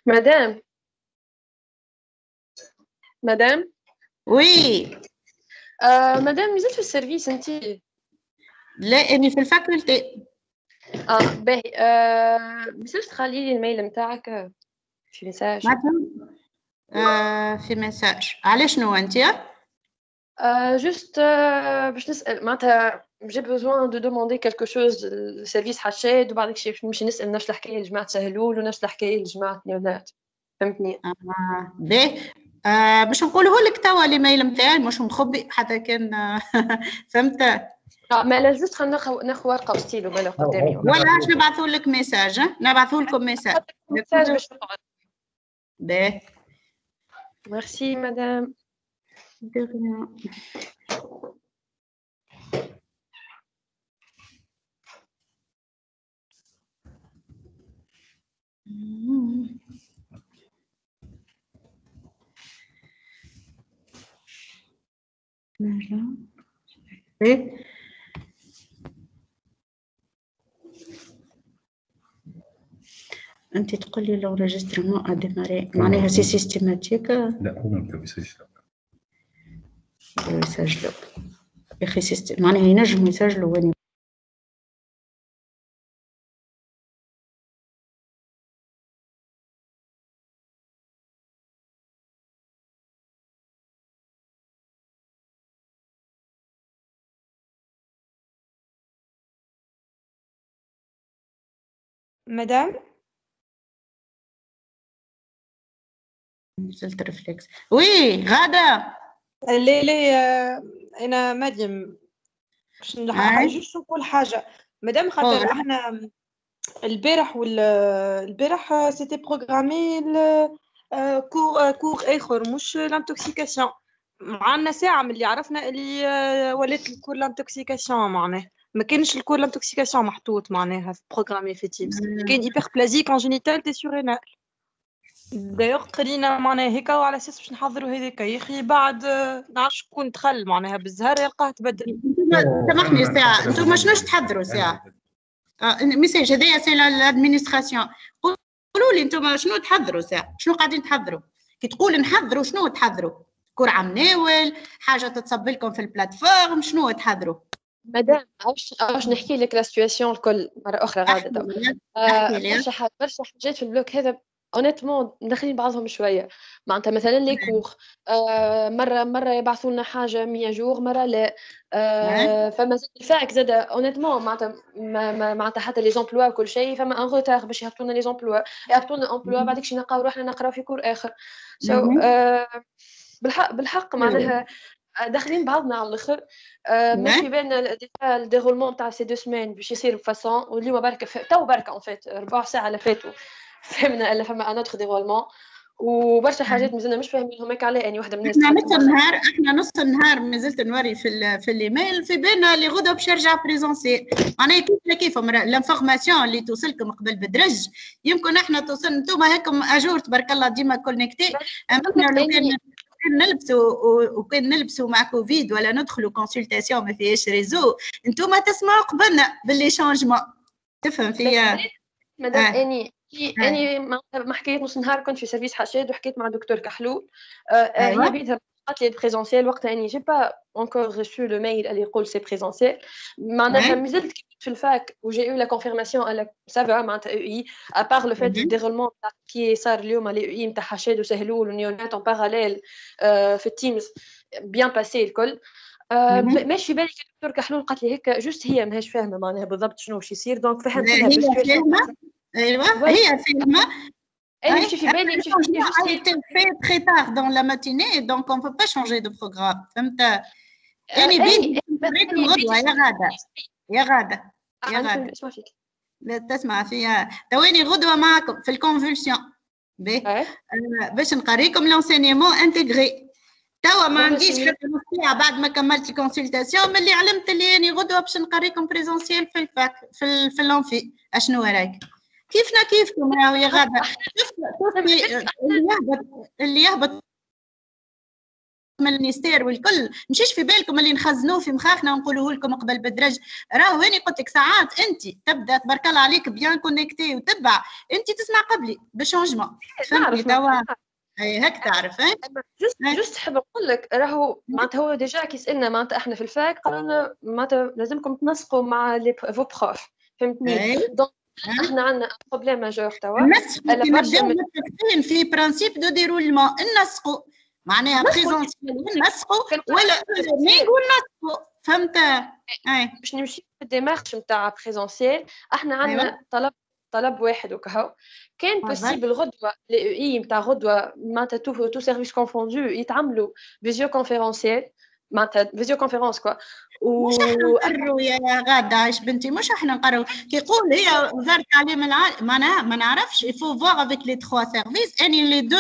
مدام مدام وي مدام نزلت في السيرفيس انت؟ لا اني في الفاكولتي. باهي. بس تخلي لي الميل نتاعك في ميساج. في ميساج على شنو انت؟ جوست باش نسال معناتها j'ai besoin de demander quelque chose للسيرفيس حشاد، وبعدك نمشي نسال نفس الحكايه لجماعه سهلول ونفس الحكايه لجماعه نيونات. فهمتني؟ باهي. باش نقوله لك توا الايميل نتاعي مش مخبي حتى كان فهمت. ما لا جوست خلينا ناخذ ورقه وستيلو بالا قدامي، ولا باش نبعثوا لك ميساج. نبعثوا لكم ميساج باش نقعد. باهي. ميرسي مدام. دي rien. انت تقول لي لو ريجسترمون اديماري معناها سي سيستيماتيك. لا هو ما بدا يسجل. يسجلوا يا اخي معناها ينجموا يسجلوا وين. مدام نزلت ريفلكس. وي غادة. ليه انا مريم باش جوست نقول حاجه مدام، خاطر احنا البارح سيتي بروغرامي كور اخر مش لانتوكسيكاسيون. معنا ساعه من اللي عرفنا اللي ولات الكور لانتوكسيكاسيون، معناه ما كانش الكور لانتوكسيكاسيون محطوط معناها في بروغرامي في تيمز. كاين هيبر بلازيك ان جينيتال تي سورينال دايوغ خلينا معناها هكا، وعلى اساس باش نحضروا هذاك يا اخي بعد نعرف شكون دخل معناها بالزهر يلقاه تبدل. سامحني ساعه، انتم شنوش تحضروا ساعه؟ الميساج هذايا سي لادمينستراسيون. قولوا لي انتم شنو تحضروا ساعه؟ شنو قاعدين تحضروا؟ كي تقول نحضروا شنو تحضروا؟ كرعه مناول حاجه تتصب لكم في البلاتفورم، شنو تحضروا؟ مدام عاوش نحكي لك لا سيتوياسيون الكل مره اخرى غاده. برشا حاجات في البلوك هذا اونيتمون داخلين بعضهم شويه. معناتها مثلا لي كور مره يبعثوا لنا حاجه 100 جور، مره لا. فما الفاك زاد اونيتمون معناتها حتى لي زومبلوا وكل شيء فما ان روتار باش يهبطوا لنا لي زومبلوا، يهبطوا لنا امبلوا بعدك شي نلقاو روحنا نقراو في كور اخر. بالحق معناها داخلين بعضنا على الاخر. مش في بالنا الديرولمون تاع سي 2 سمان باش يصير بفاسون، واليوم برك تو برك اون فيت 4 ساعه اللي فاتوا فهمنا الا فما ان اوتر ديرولمون، وبرشا حاجات مازلنا مش فاهمينهم. هيك على اني واحده من الناس احنا نص النهار مازلت نوري في الايميل في بالنا اللي غدوه باش يرجع بريزونسي. معناها كيف لانفورماسيون اللي توصلكم قبل بدرج يمكن احنا توصل انتم هيكم اجور تبارك الله ديما كونيكتي. اما لو كان وكان نلبسوا مع كوفيد ولا ندخلوا كونسلتاسيون ما فيهاش ريزو، انتم تسمعوا قبلنا باللي شانجمون. تفهم فيا مدام اني ما حكيت نص نهار كنت في سيرفيس حشاد وحكيت مع دكتور كحلول. هي بيدها قالت لي بريزونسيال وقتها اني جي با انكور ريسو لو ميل اللي يقول سي بريزونسيال. معناها مازلت في الفاك وجي يو لا كونفيرماسيون على سافا معناتها او اي ابار لو فات الديرولمون كي صار اليوم على او اي نتاع حشاد وسهلول ونيونات اون باراليل في التيمز بيان باسي الكل. ماشي في بالي الدكتور كحلول قالت لي هيك جوست هي ماهيش فاهمه معناها بالضبط شنو باش يصير، دونك فهمت لها هي فاهمه. ايوه هي فاهمه. Elle مشي في بالي مشي في بالي a été fait très tard dans la matinée donc on peut pas changer de programme. فهمت؟ اني بيدي نوريكم غدوه يا غاده يا غاده يا غاده. لا تسمع فيها تواني غدوه معكم في الكونفولسيون باش نقريكم لونسينيمون انتيغري. توا ما عنديش حتى نص ساعه بعد ما كملت كونسلتاسيون من اللي علمت اللي اني غدوه باش نقريكم بريزونسيال في الفاك في اللونفي. اشنو رايك؟ كيفنا كيفكم راهو يا غاده. اللي يهبط من المينستير والكل، مشيش في بالكم اللي نخزنوه في مخاخنا ونقولوه لكم قبل بالدرج. راهو هاني قلت لك ساعات انت تبدا تبارك الله عليك بيان كونيكتي وتبع، انت تسمع قبلي بالشونجمون. فهمتني توا؟ اي هيك تعرف. اي جست حاب نقول لك راهو معناتها هو ديجا كي سالنا معناتها احنا في الفاك قالوا لنا معناتها لازمكم تنسقوا مع لي فو بروف. فهمتني؟ دونك احنا عندنا بروبليم ماجور توا. الا نبداو متفقين في برانسيب دو ديرولمون، ننسقوا معناها بريزونسيال ننسقوا ولا نقول ننسقوا. فهمت؟ باش نمشي في الديمارش نتاع بريزونسيال. احنا عندنا طلب واحد وكهو كان بوسيبل غدوه لي اي نتاع غدوه معناتها تو سيرفيس كونفوندو يتعملوا فيزيو كونفيرونسيال معناتها فيزيو كونفيرونس كوا. مش احنا نقروا يا غاده عايش بنتي، مش احنا نقروا كي يقول هي وزاره التعليم العالي معناها ما نعرفش يفو فوغ افيك لي تخوا سيرفيس. اني لي دو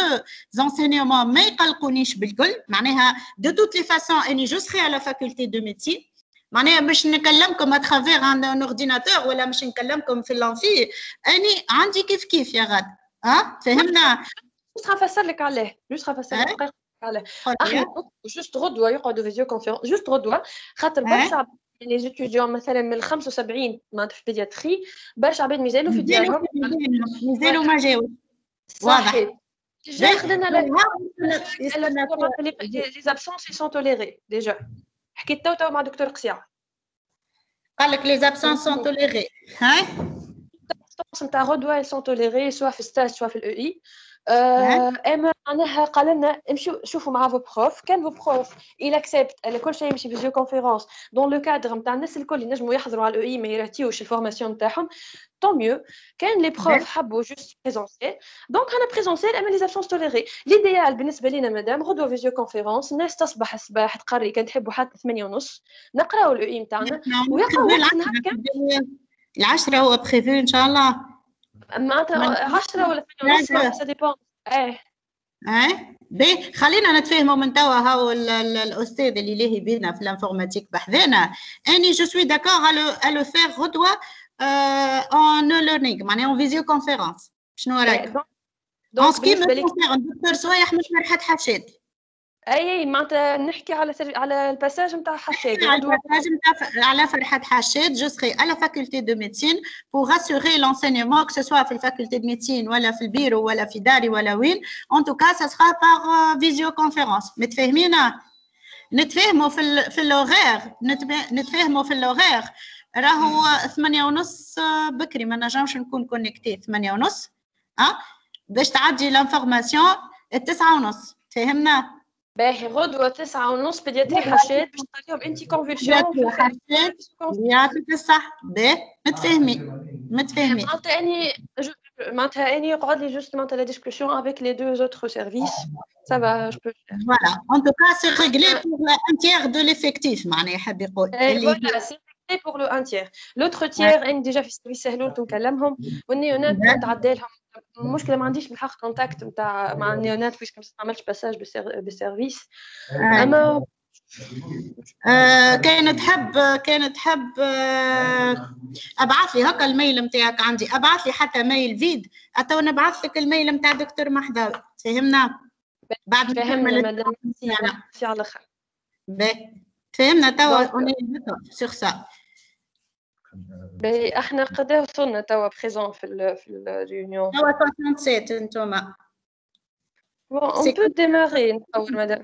زونسينيومون ما يقلقونيش بالكل معناها دو توت لي فاسون. اني جو سري على فاكولتي دو ميديسين معناها باش نكلمكم اترافيغ ان اورديناتور ولا مش نكلمكم في اللانفي. اني عندي كيف كيف يا غاده. فهمنا؟ جوست غنفسر لك عليه على احنا جوست غدوه يقعدوا فيديو كونفيرونس جوست غدوه خاطر برشا لي زيتيديون مثلا من 75 معناتها في بيدياتري برشا عباد مازالوا في ديارهم مازالوا ما جاوش. واضح. جا خدنا لي زابسونس سون توليري ديجا. حكيت تو مع دكتور قسيع قال لك لي زابسونس سون توليري. هاي نتاع غدوه سون توليري سوا في ستاج سوا في الاو اي. اما معناها قال لنا امشوا شوفوا مع فو بروف. كان فو بروف il accepte كل شيء يمشي فيديو كونفيرونس دون لو كادر نتاع الناس الكل ينجموا يحضروا على الاو اي ما يراتيوش الفورماسيون نتاعهم طون ميو. كان لي بروف حبوا جوست بريزونسيال دونك انا بريزونسيال اما لي زابسونس توليري. ليديال بالنسبه لنا مدام غدوه فيديو كونفيرونس الناس تصبح الصباح تقري كان تحبوا حتى 8:30 نقراو الاو اي نتاعنا ويقراو وقت نهار كامل. 10 هو بريفو ان شاء الله معناتها 10 ولا 8:30 سا ديبون. باهي خلينا نتفاهموا من توا. هاو الاستاذ اللي لاهي بينا في الانفورماتيك بحذانا اني جو سوي داكور الو فير غدوه اون ليرنينغ معناها اون فيزيو كونفيرونس. شنو رايك؟ دونك سكي دكتور صويح مش فرحة حشاد. اي معناتها نحكي على الباساج نتاع حشاد على فرحة حشاد. جو سري على فاكولتي دو ميديسين بور اسوري لونسينيومون كو سوا في الفاكولتي دو ميديسين ولا في البيرو ولا في داري ولا وين. ان توكا سا سرا باغ فيزيو كونفيرونس. متفاهمين؟ نتفاهموا في اللوغير. نتفاهموا في اللوغير. راهو 8:30 بكري ما نجمش نكون كونيكتي 8:30 باش تعدي لانفورماسيون 9:30. فهمنا؟ باهي غدوه 9:30 بيدياتري حشاد باش تخليهم انتي كونفولسيون حشاد. يعطيك الصح. باهي متفاهمين. معناتها اني يقعد لي جوست معناتها لا ديسكوسيون افيك لي دو اوتر سيرفيس سا با جو بو فير. فوالا ان توكا سي ريغلي بور ان تيير دو ليفيكتيف معناها يحب يقول فوالا سي pour le 1 tiers. L'autre tiers اني ديجا في السيرفيس سهلوا نكلمهم والنيونات نتعدى لهم. المشكله ما عنديش بالحق كونتاكت نتاع مع النيونات باسكو ما عملتش باساج بالسيرفيس. اما كانت تحب ابعث لي هكا الميل نتاعك عندي. ابعث لي حتى ميل فيد تو نبعث لك الميل نتاع دكتور محضاوي. فهمنا؟ بعد فهمنا مدام سي على خير. فهمنا توا اوني سيغ سا. احنا قد وصلنا توا بريزون في الريونيون توا 67 انتوما. on peut démarrer نتصور مدام.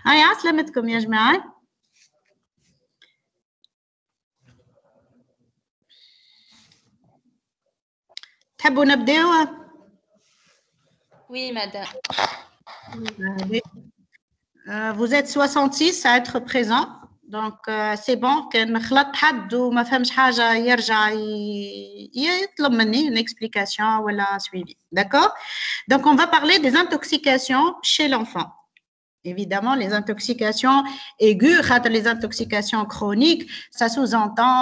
هاي عسلامتكم يا جماعة. تحبوا نبداو؟ Oui, madame. Vous êtes 66 à être présents. Donc, c'est bon. كان خلط حد وما فهمش حاجة يرجع يطلب مني une explication ou un suivi. D'accord? Donc, on va parler des intoxications chez l'enfant. Évidemment, les intoxications aiguës, les intoxications chroniques, ça sous-entend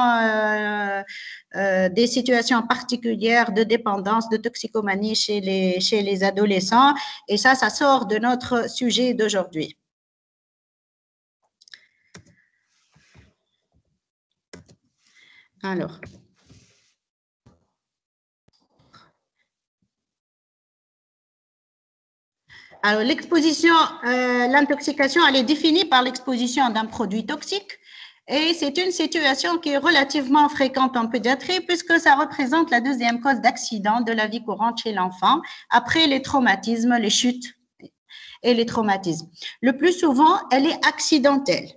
des situations particulières de dépendance, de toxicomanie chez les adolescents. Et ça sort de notre sujet d'aujourd'hui. Alors, l'exposition, l'intoxication, elle est définie par l'exposition d'un produit toxique et c'est une situation qui est relativement fréquente en pédiatrie puisque ça représente la deuxième cause d'accident de la vie courante chez l'enfant après les traumatismes, les chutes et les traumatismes. Le plus souvent, elle est accidentelle.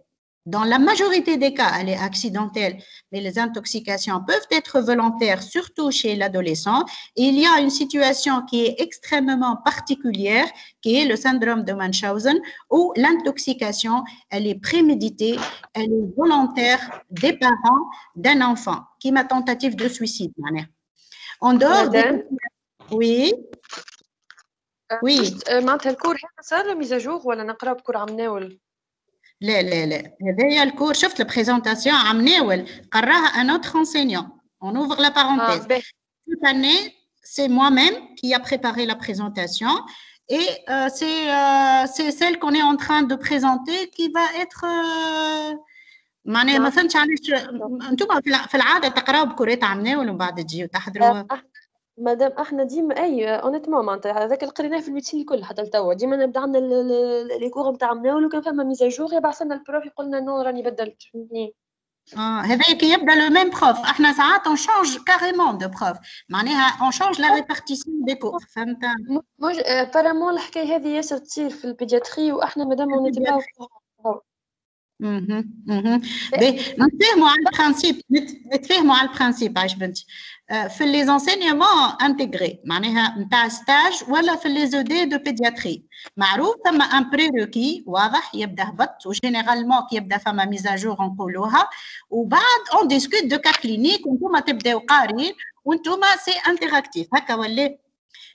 Dans la majorité des cas, elle est accidentelle, mais les intoxications peuvent être volontaires, surtout chez l'adolescent. Il y a une situation qui est extrêmement particulière, qui est le syndrome de Munchausen, où l'intoxication, elle est préméditée, elle est volontaire des parents d'un enfant, qui m'a tentative de suicide. En dehors des... Oui. Oui. معناتها الكور هذا صار ميزاجور ولا نقرا بكور عم ناول؟ لا لا لا هذايا الكور شفت البريزونطاسيون عم ناول قراها un autre enseignant. On ouvre la parenthèse. Cette année, c'est moi-même qui a préparé la présentation et c'est celle qu'on est en train de présenter qui va être معناها ما فهمتش علاش انتم في العاده تقراوا بكورات عم ناول ومن بعد تجيو تحضروا. مادام احنا ديما اي اونيتمون معناتها هذاك اللي قريناه في الميديسين الكل حتى لتوا ديما نبدا عندنا لي كور نتاع مناول وكان فما ميزاجور يبعث لنا البروف يقول لنا نو راني بدلت فهمتني. هذاك يبدا لو ميم بروف احنا ساعات اون شونج كاريمون دو بروف معناها اون شونج لا ريبارتيسيون دي كور فهمت. بارامون الحكايه هذه ياسر تصير في البيدياتري واحنا مادام اونيتمون نتفاهموا على البرانسيب نتفاهموا على البرانسيب عايش بنتي في لي زونسينيومون انتغري معناها نتاع ستاج ولا في لي زو دي دو بيدياتري معروف ثم ان بريروكي واضح يبدا هبط وجينيرالمون كي يبدا فما ميزاجور نقولوها وبعد اون ديسكوت دو كا كلينيك وانتم تبداو قارين وانتم سي انتراكتيف هكا ولا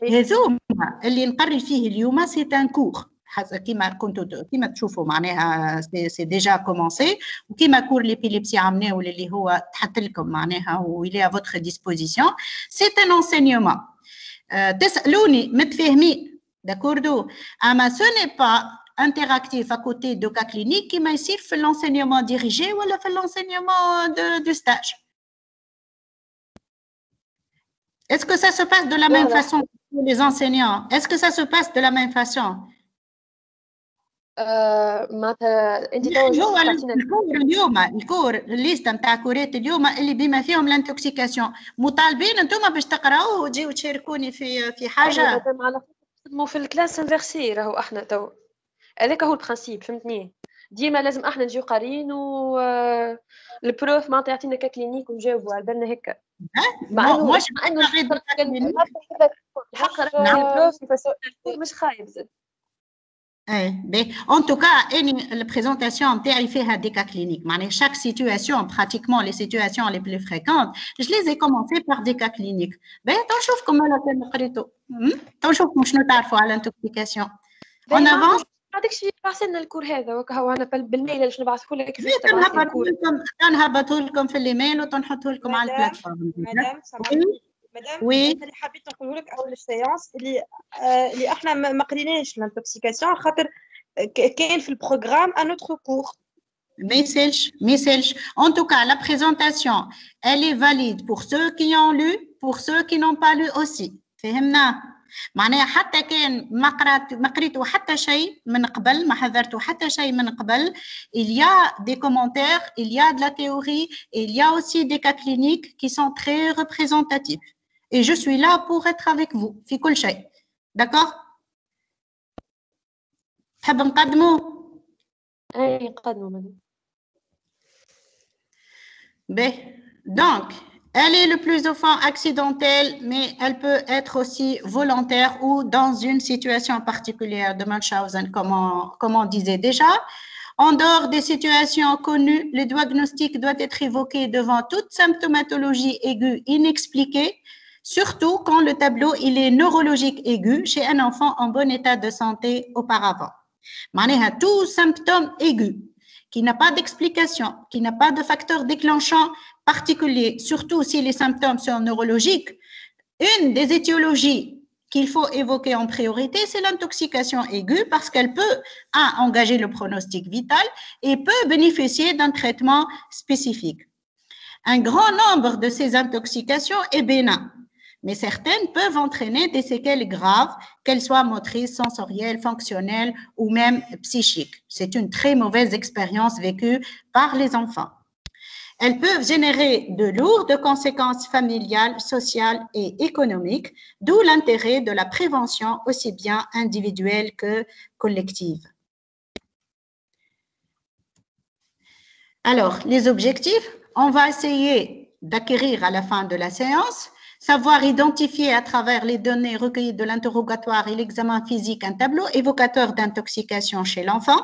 هذوما اللي نقري فيه اليوم سي ان كور كيما كنتوا كيما تشوفوا معناها سي ديجا كومونسي وكيما كور ليبيليبسي عملناه اللي هو تحط لكم معناها ويلي ا فوتر ديسبوزيسيون سي ان انسينيومون تسالوني متفاهمين داكوردو اما سو ني با interactif à côté de cas cliniques qui m'a ici fait l'enseignement dirigé ou fait l'enseignement de stage. Est-ce que ça se passe de la même façon pour les enseignants? Est-ce que ça se passe de la même façon? معناتها انت هو الكور الليست نتاع كورات اليوم اللي بما فيهم الانتوكسيكاسيون مطالبين انتم باش تقراوه وتجيو تشاركوني في حاجه على خاطر في الكلاس انفيرسي راهو احنا تو هذاك هو البرانسيب فهمتني ديما لازم احنا نجيو قارين و البروف معناتها يعطينا كلينيك ونجاوبوا على بالنا هكا مع انه مش خايب زاد. En tout cas, la présentation نتاعي فيها des cas cliniques. معناها chaque situation, pratiquement les situations les plus fréquentes, je les ai commencé par des cas cliniques. تنشوفكم على كان قريتوا. تنشوفكم شنو تعرفوا على l'intoxication. On avance. هذاك الشيء بعثنا الكور هذا وكهو انا بالميل باش نبعثه لك كيفاش تنهبطوا لكم في الايميل وتنحطوا لكم على البلاتفورم. مدام اللي حبيت نقوله لك اول السيانس اللي احنا ما قريناش الانتوكسيكاسيون خاطر كاين في البروغرام ان اوتر كور ما يسالش en tout cas la présentation elle est valide pour ceux qui ont lu pour ceux qui n'ont pas lu aussi فهمنا معناها حتى كان ما قريتوا حتى شيء من قبل ما حضرتوا حتى شيء من قبل il y a des commentaires il y a de la théorie il y a aussi des cas cliniques qui sont très représentatifs et je suis là pour être avec vous في كل شيء d'accord تحب نقدموا أي قدموا منه. Donc, elle est le plus souvent accidentelle, mais elle peut être aussi volontaire ou dans une situation particulière de Munchausen, comme on disait déjà. En dehors des situations connues, le diagnostic doit être évoqué devant toute symptomatologie aiguë inexpliquée, surtout quand le tableau il est neurologique aigu chez un enfant en bon état de santé auparavant. معناها tout symptôme aigu qui n'a pas d'explication, qui n'a pas de facteur déclenchant particulier, surtout si les symptômes sont neurologiques. Une des étiologies qu'il faut évoquer en priorité, c'est l'intoxication aiguë parce qu'elle peut engager le pronostic vital et peut bénéficier d'un traitement spécifique. Un grand nombre de ces intoxications est bénin, mais certaines peuvent entraîner des séquelles graves, qu'elles soient motrices, sensorielles, fonctionnelles ou même psychiques. C'est une très mauvaise expérience vécue par les enfants. Elles peuvent générer de lourdes conséquences familiales, sociales et économiques, d'où l'intérêt de la prévention aussi bien individuelle que collective. Alors, les objectifs, on va essayer d'acquérir à la fin de la séance, savoir identifier à travers les données recueillies de l'interrogatoire et l'examen physique un tableau évocateur d'intoxication chez l'enfant,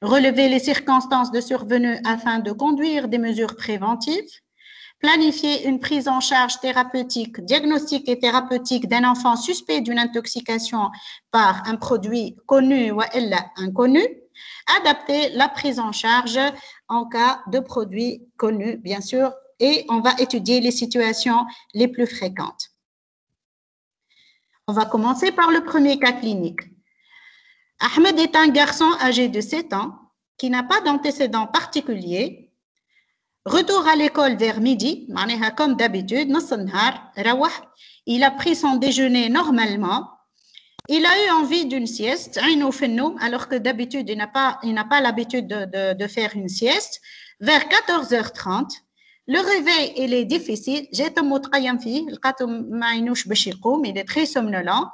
relever les circonstances de survenue afin de conduire des mesures préventives, planifier une prise en charge thérapeutique, diagnostique et thérapeutique d'un enfant suspect d'une intoxication par un produit connu ou inconnu, adapter la prise en charge en cas de produits connus, bien sûr, et on va étudier les situations les plus fréquentes. On va commencer par le premier cas clinique. Ahmed est un garçon âgé de 7 ans qui n'a pas d'antécédents particuliers. Retour à l'école vers midi, comme d'habitude, il a pris son déjeuner normalement. Il a eu envie d'une sieste, alors que d'habitude, il n'a pas l'habitude de faire une sieste. Vers 14h30, le réveil, il est difficile. Il est très somnolent.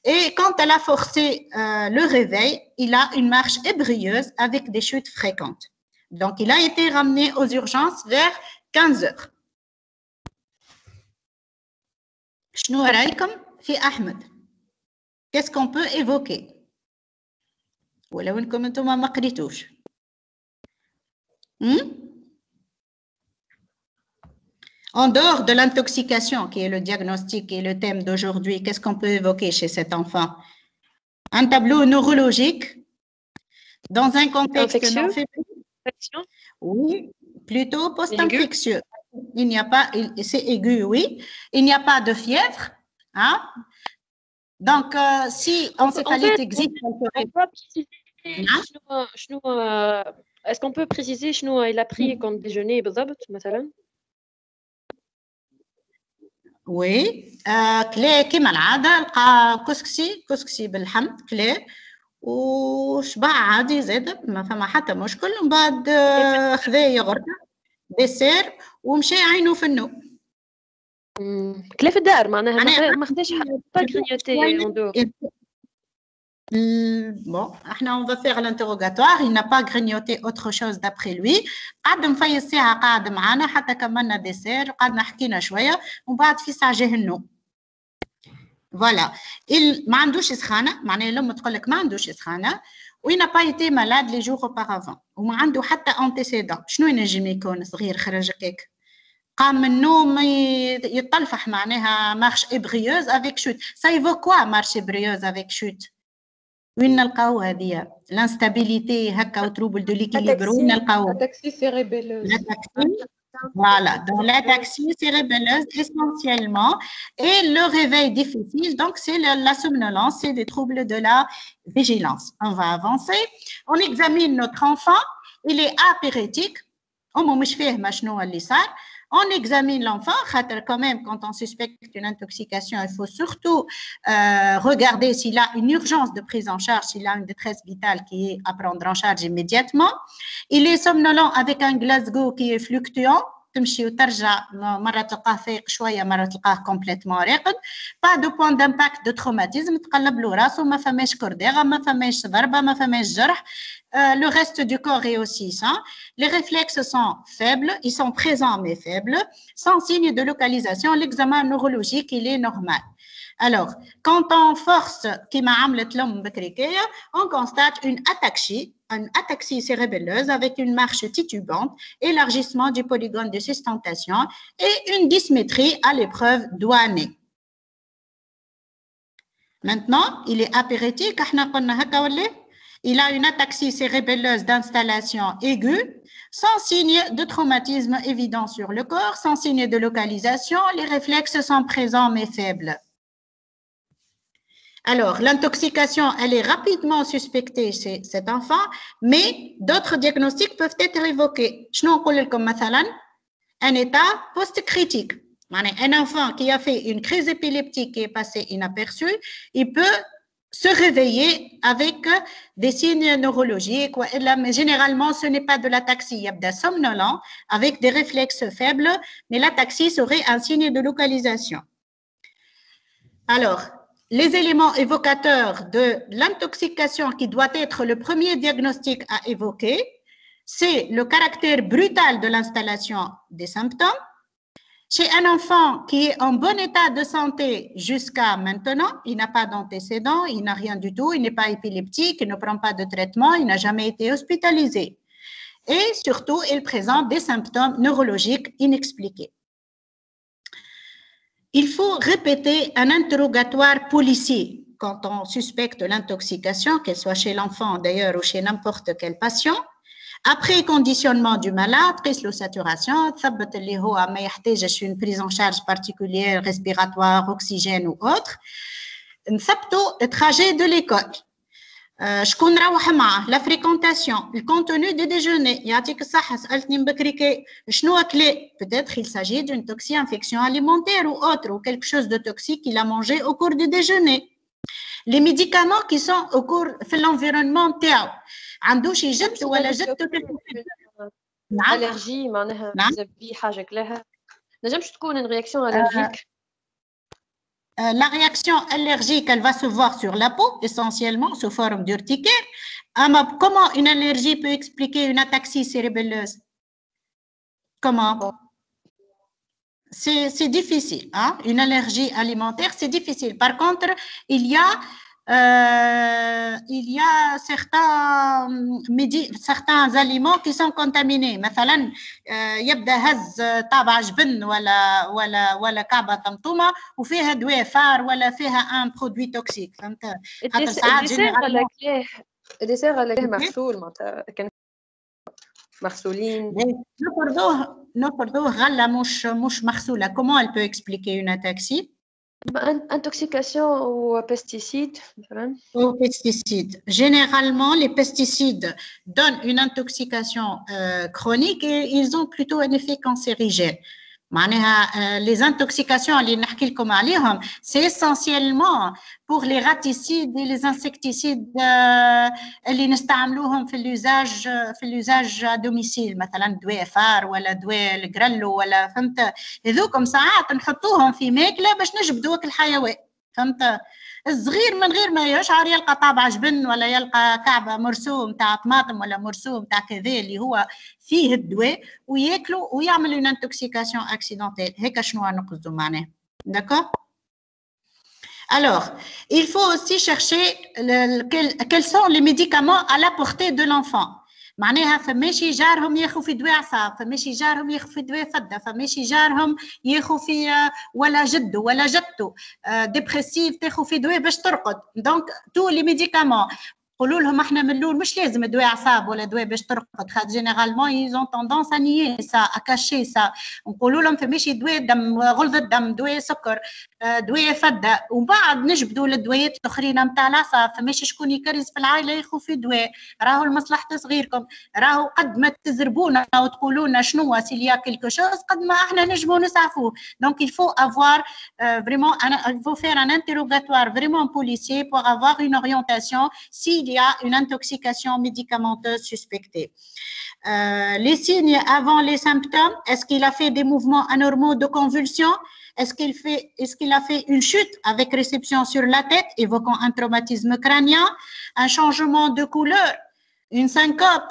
Et quand elle a forcé le réveil, il a une marche ébrieuse avec des chutes fréquentes. Donc, il a été ramené aux urgences vers 15h. شنو رأيكم في أحمد؟ Qu'est-ce qu'on peut évoquer? ولو إنكم أنتم ما قريتوش. En dehors de l'intoxication, qui est le diagnostic et le thème d'aujourd'hui, qu'est-ce qu'on peut évoquer chez cet enfant? Un tableau neurologique dans un contexte non fébrile. Oui, plutôt post-infectieux. Il n'y a pas, c'est aigu, oui. Il n'y a pas de fièvre. Hein? Donc, si encéphalite existe, est-ce qu'on peut préciser شنو il a pris comme déjeuner بالضبط مثلا؟ وي كلي كيما العاده لقى كسكسي بالحمض كلي وشبع عادي زاد ما فما حتى مشكل. ومن بعد خذا يغرد ديسير ومشى عينه في النوم. كلي في الدار معناها ما خداش با غرينيوتي. Bon, on va faire l'interrogatoire. Il n'a pas grignoté autre chose d'après lui. قعد مفيس ساعة قاعد معنا حتى كملنا ديسير قعدنا حكينا شوية ومن بعد في ساعة جه النوم. Voilà. Il ما عندوش سخانة معناها الأم تقول لك ما عندوش سخانة و il n'a pas été malade les jours auparavant وما عنده حتى antécédent. شنو ينجم يكون صغير خرج هكاك قام من النوم يطلفح معناها marche ébrieuse avec chute. Ça évoque quoi marche ébrieuse avec chute? وين نلقاو هذه l'instabilité هكا وتروبل دو ليكيليبر وين نلقاو l'ataxie cérébelleuse. Voilà, donc l'ataxie cérébelleuse essentiellement et le réveil difficile, donc c'est la somnolence, c'est des troubles de la vigilance. On va avancer, on examine notre enfant, il est apyrétique, مش فاهمة شنو اللي صار. On examine l'enfant, quand même, quand on suspecte une intoxication, il faut surtout regarder s'il a une urgence de prise en charge, s'il a une détresse vitale qui est à prendre en charge immédiatement. Il est somnolent avec un Glasgow qui est fluctuant, تمشي وترجع، مرة تلقاه فايق شوية مرة تلقاه كومبليتمون راقد. با دو بوان دامباكت دو تروماتيزم، تقلب له راسه، ما فماش كرداغة، ما فماش ضربة، ما فماش جرح. Le reste du corps est aussi sain. Les réflexes sont faibles, ils sont présents mais faibles, sans signe de localisation. L'examen neurologique, il est normal. Alors, quand on force, on constate une ataxie cérébelleuse avec une marche titubante, élargissement du polygone de sustentation et une dysmétrie à l'épreuve doigtnée. Maintenant, il est apéritif, il a une ataxie cérébelleuse d'installation aiguë, sans signe de traumatisme évident sur le corps, sans signe de localisation, les réflexes sont présents mais faibles. Alors, l'intoxication, elle est rapidement suspectée chez cet enfant, mais d'autres diagnostics peuvent être évoqués. Je vous dis comme un état post-critique. Un enfant qui a fait une crise épileptique qui est passée inaperçue, il peut se réveiller avec des signes neurologiques. Mais généralement, ce n'est pas de l'ataxie. Il y a des somnolents avec des réflexes faibles, mais l'ataxie serait un signe de localisation. Alors, les éléments évocateurs de l'intoxication qui doit être le premier diagnostic à évoquer, c'est le caractère brutal de l'installation des symptômes. Chez un enfant qui est en bon état de santé jusqu'à maintenant, il n'a pas d'antécédents, il n'a rien du tout, il n'est pas épileptique, il ne prend pas de traitement, il n'a jamais été hospitalisé. Et surtout, il présente des symptômes neurologiques inexpliqués. Il faut répéter un interrogatoire policier quand on suspecte l'intoxication, qu'elle soit chez l'enfant d'ailleurs ou chez n'importe quel patient. Après conditionnement du malade, prise de saturation, une prise en charge particulière, respiratoire, oxygène ou autre, le trajet de l'école. شكون نروح معه لا فريكونتاسيون الكونتوني دي ديجوني يعطيك الصحه سالتني من بكري كي شنو اكلي peut-être il s'agit d'une toxi-infection alimentaire ou autre ou quelque chose de toxique qu'il a mangé au cours du déjeuner. Les médicaments qui sont au cours في l'environnement تاعو عنده شي جد ولا جدته allergie معناها بزبي حاجه كلها نجمش تكون une réaction allergique. La réaction allergique, elle va se voir sur la peau, essentiellement sous forme d'urticaire. Comment une allergie peut expliquer une ataxie cérébelleuse? Comment? C'est difficile. Hein? Une allergie alimentaire, c'est difficile. Par contre, il y a certains aliments qui sont contaminés. مثلا يبدا هز طابع جبن ولا كعبه طمطومه وفيها دواء فار ولا فيها ان برودوي توكسيك. فهمت؟ خاطر ساعات جينيرالمون الديسير على مغسول معناتها كان مغسولين نفرضوه غله مش مغسوله. Comment elle peut expliquer une ataxie? Intoxication aux pesticides. Aux pesticides. Généralement, les pesticides donnent une intoxication chronique et ils ont plutôt un effet cancérigène. Les intoxications, c'est essentiellement pour les raticides et les insecticides اللي نستعملوهم في الusage à domicile مثلا دواء فار ولا دواء الجرالو ولا فهمت هذوكم ساعات نحطوهم في ماكله باش نجبدوك الحيوان فهمت الصغير من غير ما يشعر يلقى طابع جبن ولا يلقى كعبه مرسوم تاع طماطم ولا مرسوم تاع كذا اللي هو فيه الدواء وياكلوا ويعملوا une intoxication accidentelle. هيك شنو نقصدوا معناه. D'accord? Alors, il faut aussi chercher quels sont les médicaments à la portée de l'enfant. معناها فماشي جارهم ياخذ في دواء اعصاب، فماشي جارهم ياخذ في دواء فده، فماشي جارهم ياخذ في ولا جده ولا جدته ديبريسيف تاخذ في دواء باش ترقد. دونك تو لي ميديكامون قولوا لهم احنا من الاول مش لازم دواء اعصاب ولا دواء باش ترقد، خاطر جينيرالمون ايزون توندونس انيي سا اكاشي سا. نقولوا لهم فماشي دواء دم غلظ الدم، دواء سكر، دواء فده، ومن بعد نجبدوا الدوايات الاخرين نتاع الاعصاب. فماشي شكون يكرز في العائله ياخذ في دواء، راهو لمصلحه صغيركم، راهو قد ما تزربونا وتقولوا لنا شنو سيليا كيلكو شوز قد ما احنا نجموا نسعفوه. دونك il faut avoir vraiment il faut faire un interrogatoire vraiment policier pour avoir une orientation s'il y a une intoxication médicamenteuse suspectée. Les signes avant les symptômes, est-ce qu'il a fait des mouvements anormaux de convulsion? Est-ce qu'il a fait une chute avec réception sur la tête, évoquant un traumatisme crânien, un changement de couleur, une syncope?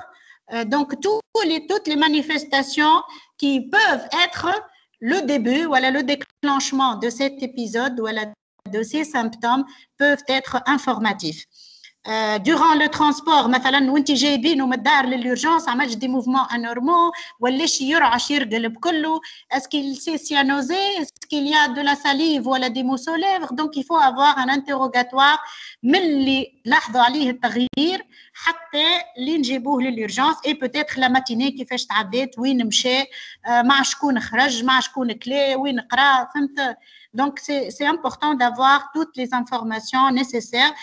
Donc, toutes les manifestations qui peuvent être le début ou le déclenchement de cet épisode ou de ces symptômes peuvent être informatifs. Durant le transport مثلا وانت جايبينه من الدار للurgence عملت des mouvements anormaux ولاش يرعش يرقلب كله est-ce qu'il s'est cyanosé est-ce qu'il y a de la salive ولا des mots aux lèvres donc il faut avoir un interrogatoire من اللي لاحظوا عليه التغيير حتى اللي نجيبوه للurgence et peut-être la matinée كيفاش تعديت وين مشى مع شكون خرج مع شكون كلا وين قرا فهمت donc c'est important d'avoir toutes les informations nécessaires.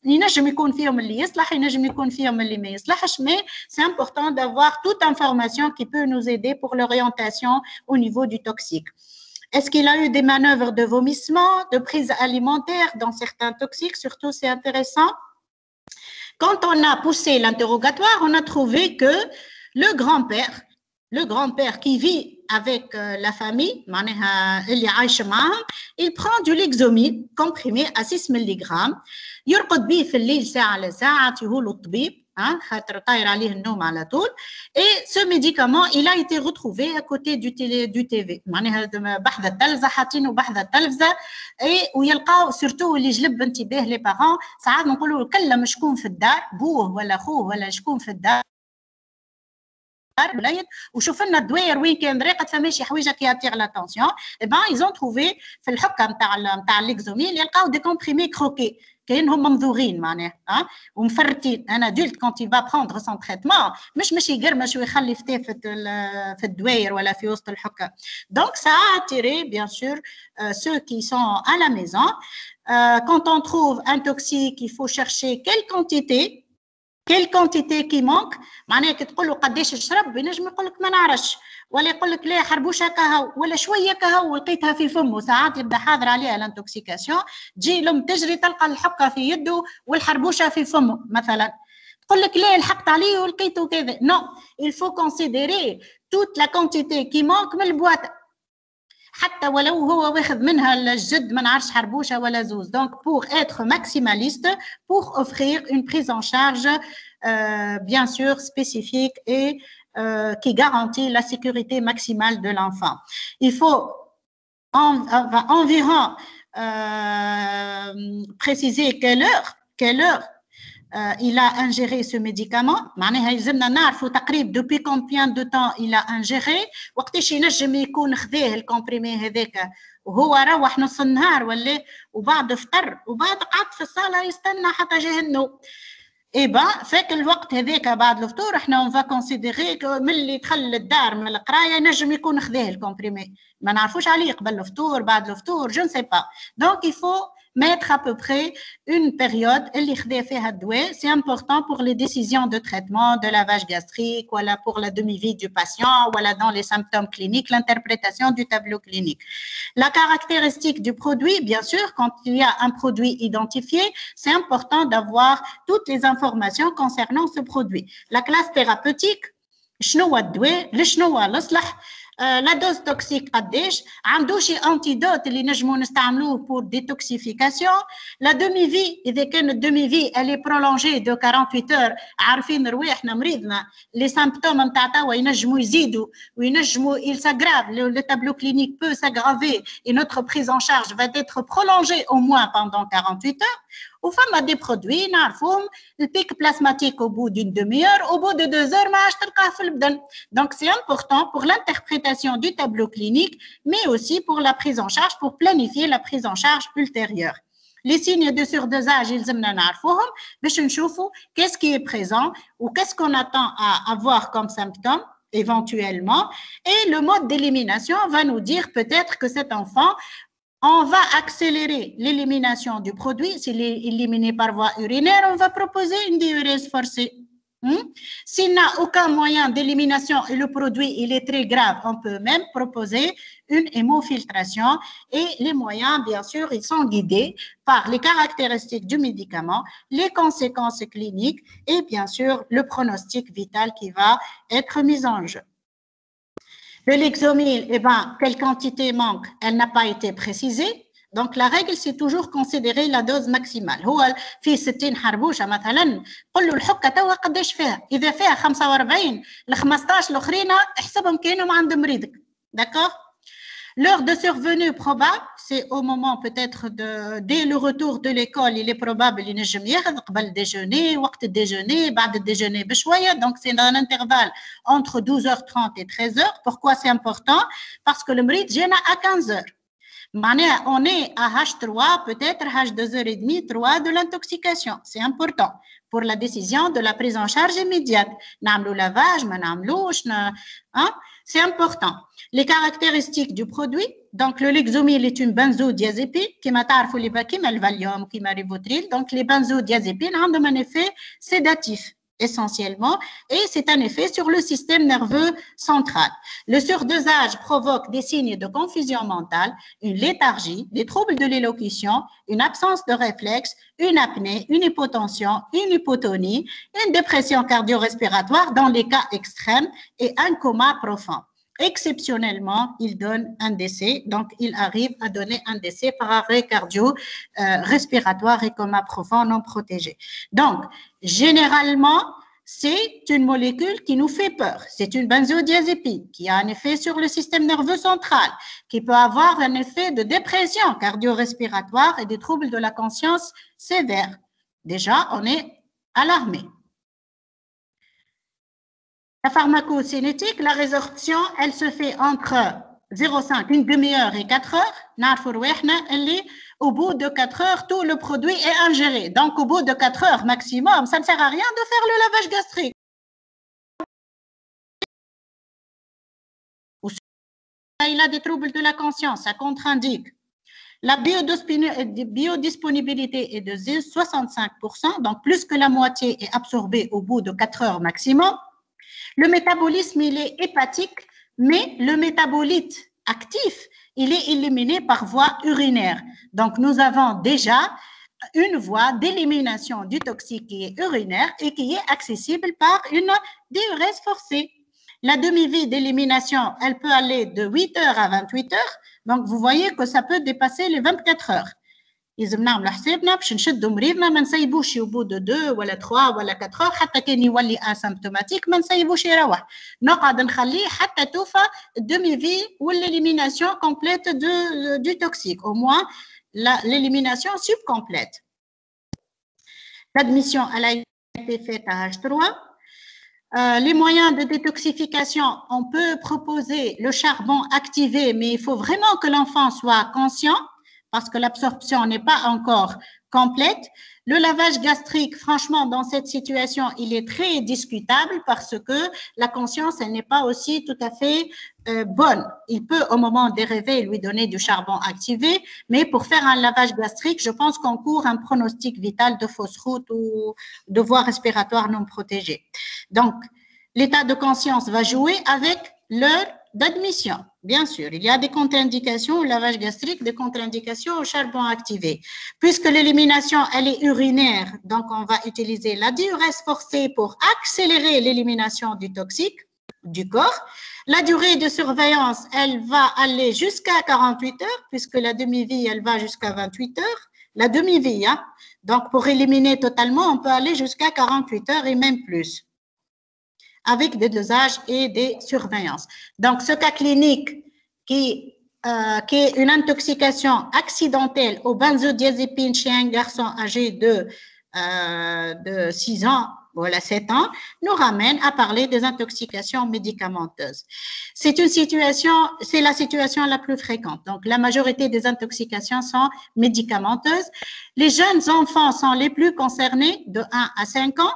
ينجم يكون فيهم اللي يصلح ينجم يكون فيهم اللي ما يصلحش mais c'est important d'avoir toute information qui peut nous aider pour l'orientation au niveau du toxique. Est-ce qu'il a eu des manœuvres de vomissement, de prise alimentaire dans certains toxiques? Surtout, c'est intéressant. Quand on a poussé l'interrogatoire, on a trouvé que le grand-père qui vit avec la famille, il prend du Lexomil comprimé à 6 mg. يرقد به في الليل ساعة لساعة تهول الطبيب خاطر طاير عليه النوم على طول et ce médicament il a été retrouvé à côté du TV معناها بحذا التلفزة حاطينه بحذا التلفزة ويلقاو سورتو اللي جلب انتباه لي بارون ساعات نقولوا كلم شكون في الدار بوه ولا خوه ولا شكون في الدار وشوف لنا الدواير وين كان ريقد فماشي حويجه ياتير لاتونسيون اي بان ايزون تروفي في الحكه نتاع الليكزوميل يلقاو دي كومبريمي كروكي كاينهم ممذوغين معناها ومفرتين ان ادولت كونت يل با بروندر سون تريتمون مش يقرمش ويخلي فتاه في الدواير ولا في وسط الحكه دونك سا اتيري بيان سور ceux qui sont à la maison quand on trouve un toxique il faut chercher quelle quantité qui manque معناها كي تقول له قداش تشرب ينجم يقول لك ما نعرفش ولا يقول لك لا حربوشه كهو ولا شويه كهو ولقيتها في فمه ساعات يبدا حاضر عليها الانتوكسيكاسيون تجي لهم تجري تلقى الحقه في يده والحربوشه في فمه مثلا تقول لك لا لحقت عليه ولقيته كذا نو il faut considérer toute la quantité qui manque من البواطه حتى ولو هو واخذ منها الجد ما نعرفش حربوشه ولا زوز donc pour être maximaliste pour offrir une prise en charge bien sûr spécifique et qui garantit la sécurité maximale de l'enfant. Il faut environ préciser quelle heure il a ingéré ce médicament. معناها يلزمنا نعرفوا تقريبا depuis combien de temps il a ingéré وقتاش ينجم يكون خذاه الكومبريمي هذاك وهو روح نص النهار ولا وبعد فطر وبعد قعد في الصاله يستنى حتى جاه النوم. اي با فاك الوقت هذاك بعد الفطور احنا اون فا كونسيديري من اللي دخل للدار من القرايه نجم يكون خذاه الكومبريمي ما نعرفوش عليه قبل الفطور بعد الفطور جو نسي با دونك il faut mettre à peu près une période اللي خذا فيها الدواء c'est important pour les décisions de traitement de lavage gastrique voilà pour la demi-vie du patient voilà dans les symptômes cliniques l'interprétation du tableau clinique la caractéristique du produit bien sûr quand il y a un produit identifié c'est important d'avoir toutes les informations concernant ce produit la classe thérapeutique شنو هو الدواء لشنو هو الصلح لا دوز توكسيك قداش عنده شي انتيدوت اللي نجمو نستعملوه بور ديتوكسيفيكاسيون لا دومي في اذا كان الدومي في الي برولونجي دو 48 اور عارفين رواحنا مريضنا لي سامبتوم نتاع توا ينجموا يزيدوا وينجموا il s'aggrave le tableau clinique peut s'aggraver et notre prise en charge va être prolongée au moins pendant 48 heures ou فما des produits نعرفوهم البيك plasmatique au bout d'une demi-heure au bout de 2 heures ما عادش تلقاه في البدن donc c'est important pour l'interprétation du tableau clinique mais aussi pour la prise en charge pour planifier la prise en charge ultérieure les signes de surdosage يلزمنا نعرفوهم باش نشوفوا qu'est-ce qui est présent ou qu'est-ce qu'on attend à avoir comme symptômes éventuellement et le mode d'élimination va nous dire peut-être que cet enfant on va accélérer l'élimination du produit. S'il est éliminé par voie urinaire, on va proposer une diurèse forcée. S'il n'a aucun moyen d'élimination et le produit il est très grave, on peut même proposer une hémofiltration et les moyens, bien sûr, ils sont guidés par les caractéristiques du médicament, les conséquences cliniques et bien sûr le pronostic vital qui va être mis en jeu. Le Lexomil, eh ben, quelle quantité manque? Elle n'a pas été précisée. Donc, la règle, c'est toujours considérer la dose maximale. هو في 60 حربوشة مثلا قل له الحكة توا قداش فيها؟ إذا فيها 45 ل 15 الأخرين احسبهم كأنهم عند مريضك. D'accord? L'heure de survenue probable, c'est au moment peut-être dès le retour de l'école, il est probable qu'il ينجم ياخذ قبل déjeuner, وقت الديجوني, بعد الديجوني بشوية. Donc, c'est dans un intervalle entre 12h30 et 13h. Pourquoi c'est important? Parce que le مريض جانا à 15h. On est à H3, peut-être H2h30, 3 de l'intoxication. C'est important pour la décision de la prise en charge immédiate. Namlou lavage, manamlouch, c'est important. Les caractéristiques du produit. Donc, le Lexomil est une benzodiazépine qui m'a tarfou les qui m'a le Valium, qui m'a Rivotril. Donc, les benzodiazépines ont un effet sédatif essentiellement, et c'est un effet sur le système nerveux central. Le surdosage provoque des signes de confusion mentale, une léthargie, des troubles de l'élocution, une absence de réflexe, une apnée, une hypotension, une hypotonie, une dépression cardio-respiratoire dans les cas extrêmes et un coma profond. Exceptionnellement, il donne un décès, donc il arrive à donner un décès par arrêt cardio-respiratoire et coma profond non protégé. Donc, généralement, c'est une molécule qui nous fait peur. C'est une benzodiazépine qui a un effet sur le système nerveux central, qui peut avoir un effet de dépression cardio-respiratoire et des troubles de la conscience sévères. Déjà, on est alarmé. La pharmacocinétique, la résorption, elle se fait entre 0,5, une demi-heure et 4 heures. Au bout de 4 heures, tout le produit est ingéré. Donc, au bout de 4 heures maximum, ça ne sert à rien de faire le lavage gastrique. Il a des troubles de la conscience, ça contre-indique. La biodisponibilité est de 65%, donc plus que la moitié est absorbée au bout de 4 heures maximum. Le métabolisme, il est hépatique, mais le métabolite actif, il est éliminé par voie urinaire. Donc, nous avons déjà une voie d'élimination du toxique qui est urinaire et qui est accessible par une diurèse forcée. La demi-vie d'élimination, elle peut aller de 8 heures à 28 heures. Donc, vous voyez que ça peut dépasser les 24 heures. لازم نعملوا حسابنا باش نشدوا مريضنا ما نسيبوش يبو دو 2 ولا 3 ولا 4 اور حتى كان يولي اسيمبتوماتيك ما نسيبوش يروح نقعد نخليه حتى توفى الدومي في والélimitation complète du toxique au moins l'élimination subcomplète. L'admission elle a été faite à H3. Les moyens de détoxification, on peut proposer le charbon activé, mais il faut vraiment que l'enfant soit conscient parce que l'absorption n'est pas encore complète. Le lavage gastrique, franchement, dans cette situation, il est très discutable parce que la conscience, elle n'est pas aussi tout à fait bonne. Il peut, au moment des réveils, lui donner du charbon activé, mais pour faire un lavage gastrique, je pense qu'on court un pronostic vital de fausse route ou de voie respiratoire non protégée. Donc, l'état de conscience va jouer avec l'heure d'admission. Bien sûr, il y a des contre-indications au lavage gastrique, des contre-indications au charbon activé. Puisque l'élimination, elle est urinaire, donc on va utiliser la diurèse forcée pour accélérer l'élimination du toxique du corps. La durée de surveillance, elle va aller jusqu'à 48 heures, puisque la demi-vie, elle va jusqu'à 28 heures. La demi-vie, hein? Donc pour éliminer totalement, on peut aller jusqu'à 48 heures et même plus, avec des dosages et des surveillances. Donc, ce cas clinique qui est une intoxication accidentelle aux benzodiazépines chez un garçon âgé de 6 ans, voilà 7 ans, nous ramène à parler des intoxications médicamenteuses. C'est la situation la plus fréquente. Donc, la majorité des intoxications sont médicamenteuses. Les jeunes enfants sont les plus concernés de 1 à 5 ans.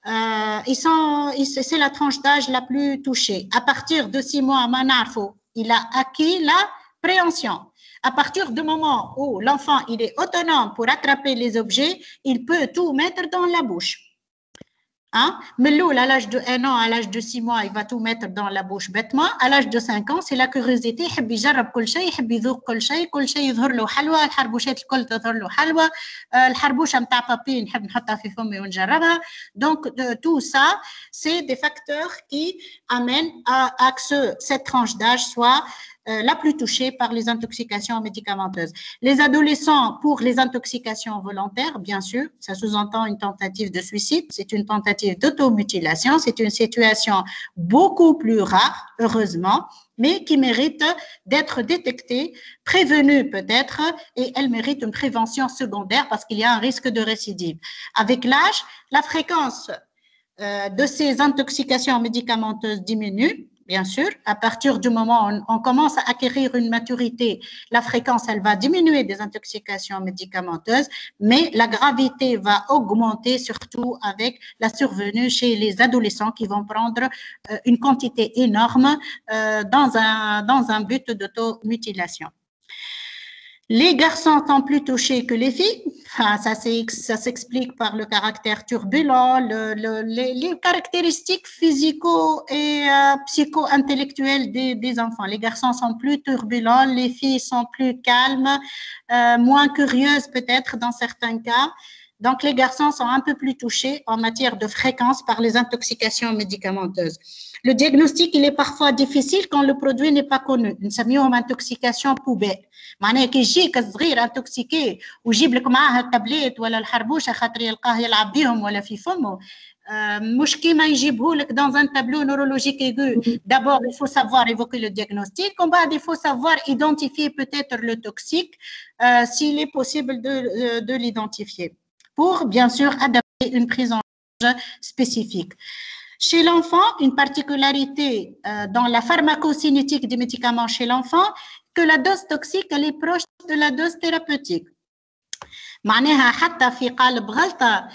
C'est la tranche d'âge la plus touchée. À partir de 6 mois, Manarfo, il a acquis la préhension. À partir du moment où l'enfant il est autonome pour attraper les objets, il peut tout mettre dans la bouche. Hein? Mais à l'âge de 1 an, à l'âge de 6 mois, il va tout mettre dans la bouche bêtement. À l'âge de 5 ans, c'est la curiosité. Il veut يجرب كل شيء, يحب يذوق كل شيء يظهر له حلوة, الحربوشات الكل تظهر له حلوة, الحربوشة متاع بابي نحب نحطها في فمي ونجربها. Donc, tout ça, c'est des facteurs qui amènent à que cette tranche d'âge soit la plus touchée par les intoxications médicamenteuses. Les adolescents, pour les intoxications volontaires, bien sûr, ça sous-entend une tentative de suicide, c'est une tentative d'automutilation, c'est une situation beaucoup plus rare, heureusement, mais qui mérite d'être détectée, prévenue peut-être, et elle mérite une prévention secondaire parce qu'il y a un risque de récidive. Avec l'âge, la fréquence de ces intoxications médicamenteuses diminue. Bien sûr, à partir du moment où on commence à acquérir une maturité, la fréquence, elle va diminuer des intoxications médicamenteuses, mais la gravité va augmenter, surtout avec la survenue chez les adolescents qui vont prendre une quantité énorme dans un but d'automutilation. Les garçons sont plus touchés que les filles. Enfin, ça s'explique par le caractère turbulent, les caractéristiques physico- et psycho-intellectuelles des enfants. Les garçons sont plus turbulents, les filles sont plus calmes, moins curieuses peut-être dans certains cas. Donc, les garçons sont un peu plus touchés en matière de fréquence par les intoxications médicamenteuses. Le diagnostic, il est parfois difficile quand le produit n'est pas connu. Nous appelons intoxication poubelle. معناها كي يجيك الصغير انتوكسيكي ويجيب لك معاه التابليت ولا الحربوشه خاطر يلقاه يلعب بيهم ولا في فمه مش كيما يجيبه لك dans un tableau neurologique aigu. D'abord, il faut savoir évoquer le diagnostic. En bas, il faut savoir identifier peut-être le toxique s'il est possible de l'identifier pour bien sûr adapter une prise en charge spécifique. Chez l'enfant, une particularité dans la pharmacocinétique des médicaments chez l'enfant, que la dose toxique, elle est proche de la dose thérapeutique. معناها حتى في قالب غلطة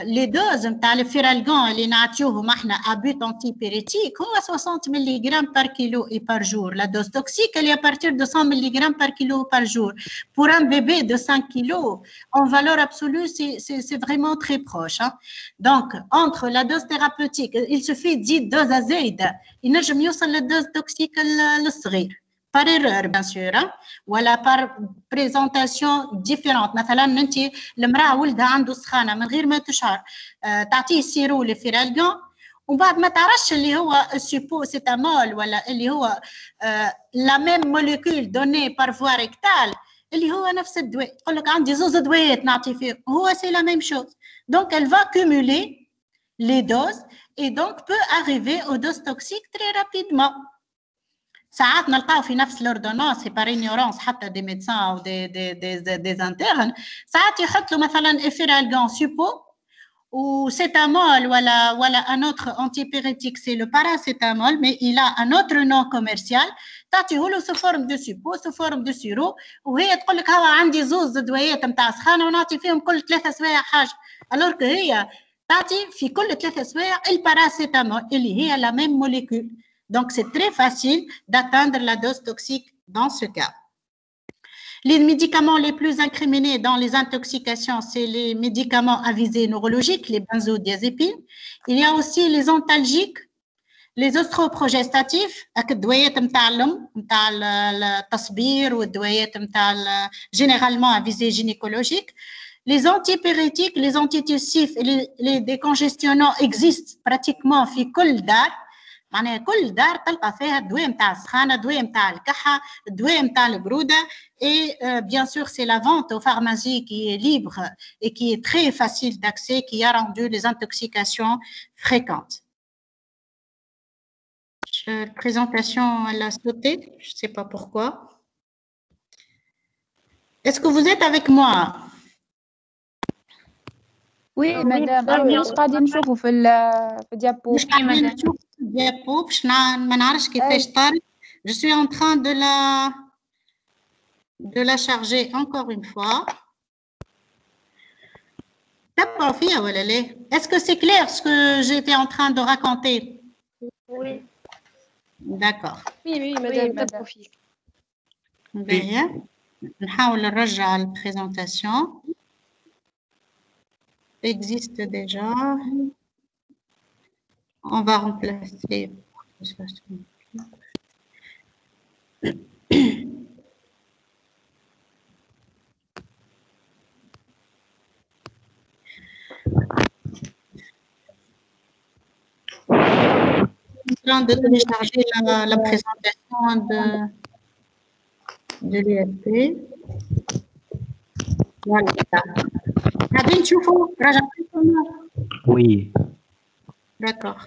لي دوز نتاع الفيرالغون اللي نعطيوهم احنا ابوت انتي بيريتيك هو 60 ملغ par kilo et par jour. La dose toxique, elle est à partir de 100 mg par kilo par jour. Pour un bébé de 5 kilos, en valeur absolue, c'est vraiment très proche. Hein. Donc, entre la dose thérapeutique, il suffit de dose زايدة ينجم يوصل للدوز توكسيك للصغير. Par erreur, bien sûr, hein? ولا par présentation différente. مثلا انت المراه ولدها عنده سخانه من غير ما تشعر تعطيه سيرو لفيرالغون ومن بعد ما تعرفش اللي هو السيبوسيتامول ولا اللي هو لا ميم موليكول دوني بار فوا ريكتال اللي هو نفس الدواء تقول لك عندي زوز دوايات نعطي فيه هو سي لا ميم شوز. Donc elle va cumuler les doses et donc peut arriver aux doses toxiques très rapidement. ساعات نلقاو في نفس l'ordonnance et par ignorance حتى des médecins ou des internes ساعات يحط له مثلا افيرالغون سوبو ou cétamol voilà un autre antipyrétique c'est le paracétamol mais il a un autre nom commercial تعطيه له sous forme de suppo sous forme de sirop وهي تقول لك هوا عندي زوز دوايات نتاع سخانه ونعطي فيهم كل 3 سوايع حاجه alors que هي تعطي في كل 3 سوايع الباراسيتامول اللي هي la même molécule. Donc, c'est très facile d'atteindre la dose toxique dans ce cas. Les médicaments les plus incriminés dans les intoxications, c'est les médicaments à visée neurologique, les benzodiazépines. Il y a aussi les antalgiques, les ostroprogestatifs, généralement à visée gynécologique. Les antipyrétiques, les antitussifs et les décongestionnants existent pratiquement في كل دار. معناها كل دار تلقى فيها الدواء نتاع السخانه الدواء نتاع الكحه الدواء نتاع البروده et bien sûr c'est la vente aux pharmacies qui est libre et qui est très facile d'accès qui a rendu les intoxications fréquentes. La présentation elle a sauté, je ne sais pas pourquoi. Est-ce que vous êtes avec moi? Oui madame مش قاعدين نشوفوا في الديابو مش قاعدين نشوف الديابو باش ما نعرفش كيفاش طارت. Je suis en train de la charger encore une fois. تبعوا فيها ولا ليه؟ Est-ce que c'est clair ce que j'étais en train de raconter? Oui. D'accord. Oui madame تبعوا فيك. باهي نحاول نرجع البريزونطاسيون. Existe déjà. On va remplacer. En train de télécharger la présentation de l'ISP. Voilà. Nadine, tu faut Oui. D'accord.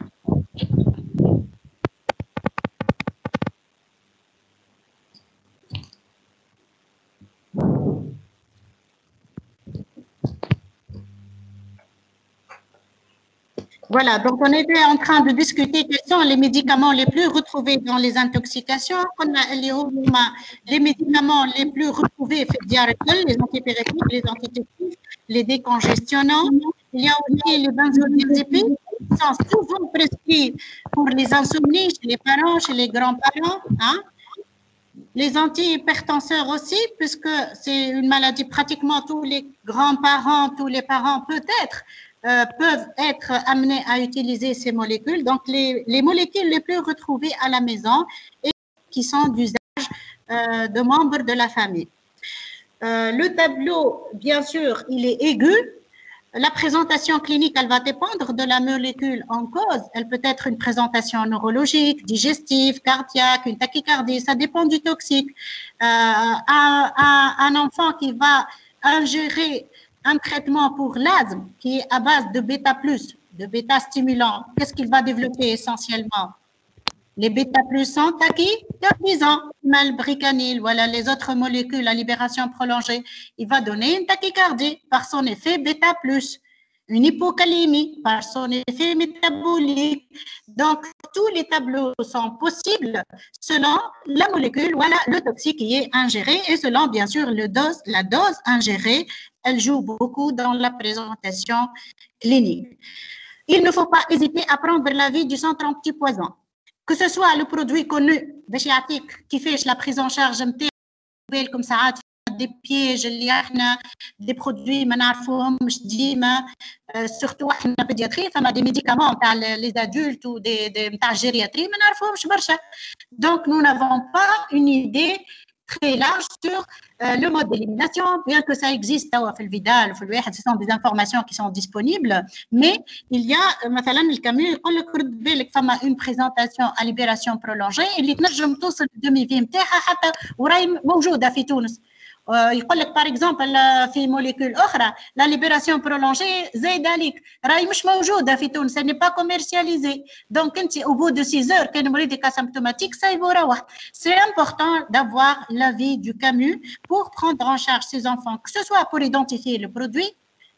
Voilà, donc on était en train de discuter quels sont les médicaments les plus retrouvés dans les intoxications. On a les médicaments les plus retrouvés, les antipyrétiques, les antitussiques, les décongestionnants. Il y a aussi les benzodiazepines qui sont souvent prescrits pour les insomnies chez les parents, chez les grands-parents. Hein. Les antihypertenseurs aussi, puisque c'est une maladie, pratiquement tous les grands-parents, tous les parents peut-être, peuvent être amenés à utiliser ces molécules. Donc, les molécules les plus retrouvées à la maison et qui sont d'usage de membres de la famille. Le tableau, bien sûr, il est aigu. La présentation clinique, elle va dépendre de la molécule en cause. Elle peut être une présentation neurologique, digestive, cardiaque, une tachycardie, ça dépend du toxique. Un enfant qui va ingérer un traitement pour l'asthme qui est à base de bêta+, de bêta-stimulant, qu'est-ce qu'il va développer essentiellement? Les bêta+ sont tachycardisants, malbricanil, voilà les autres molécules à libération prolongée. Il va donner une tachycardie par son effet bêta+, une hypocalémie par son effet métabolique. Donc, tous les tableaux sont possibles selon la molécule, voilà le toxique qui est ingéré et selon, bien sûr, la dose ingérée. Elle joue beaucoup dans la présentation clinique. Il ne faut pas hésiter à prendre l'avis du centre antipoison. Que ce soit le produit connu, qui fait la prise en charge comme ça, des pièges, des produits, surtout en pédiatrie, des médicaments pour les adultes ou des gériatrie, donc nous n'avons pas une idée très large sur le mode d'élimination, bien que ça existe ce sont des informations qui sont disponibles, mais il y a une présentation à libération prolongée اللي تنجم توصل الدمي نتاعها حتى وراهي موجوده في تونس. يقول لك باغ اكزومبل في موليكول اخرى لا ليبراسيون برولونجي زايد عليك راهي مش موجوده في تونس ني با كوميرسياليزي دونك انت او بو دو 6 heures كان مريضك اسيمبتوماتيك سايبو روح. C'est important d'avoir l'avis du CAMU pour prendre en charge ces enfants, que ce soit pour identifier le produit.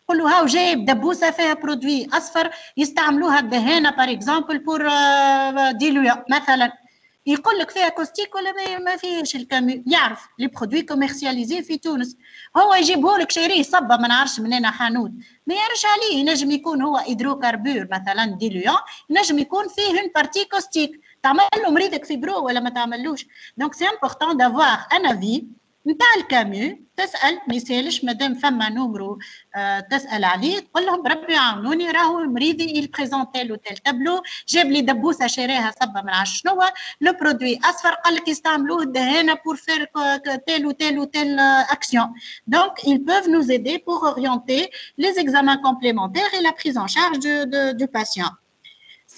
قولوا هاو جايب دبوسه فيها برودوي اصفر يستعملوها الدهانه باغ اكزومبل بور ديلويا مثلا يقول لك فيها كوستيك ولا ما فيهش الكامي يعرف لي برودوي كوميرسياليزي في تونس هو يجيبه لك شاريه صبه ما نعرفش منين حانوت ما يعرفش عليه ينجم يكون هو هيدروكاربور مثلا ديلويان ينجم يكون فيه اون بارتي كوستيك تعمل له مريضك فيبرو ولا ما تعملوش دونك سي امبورطون دافوار ان افي نتاع الكاميو تسال ما يسالش مادام فما نومرو تسال عليه تقول لهم بربي يعاونوني راهو مريضي يبريزونتي لو تيل تابلو جاب لي دبوسه شراها صبه من عرف شنو لو برودوي اصفر قال لك يستعملوه الدهانه بور فير تيل و تيل و تيل اكسيون دونك ils peuvent nous aider pour orienter les examens complémentaires et la prise en charge du patient.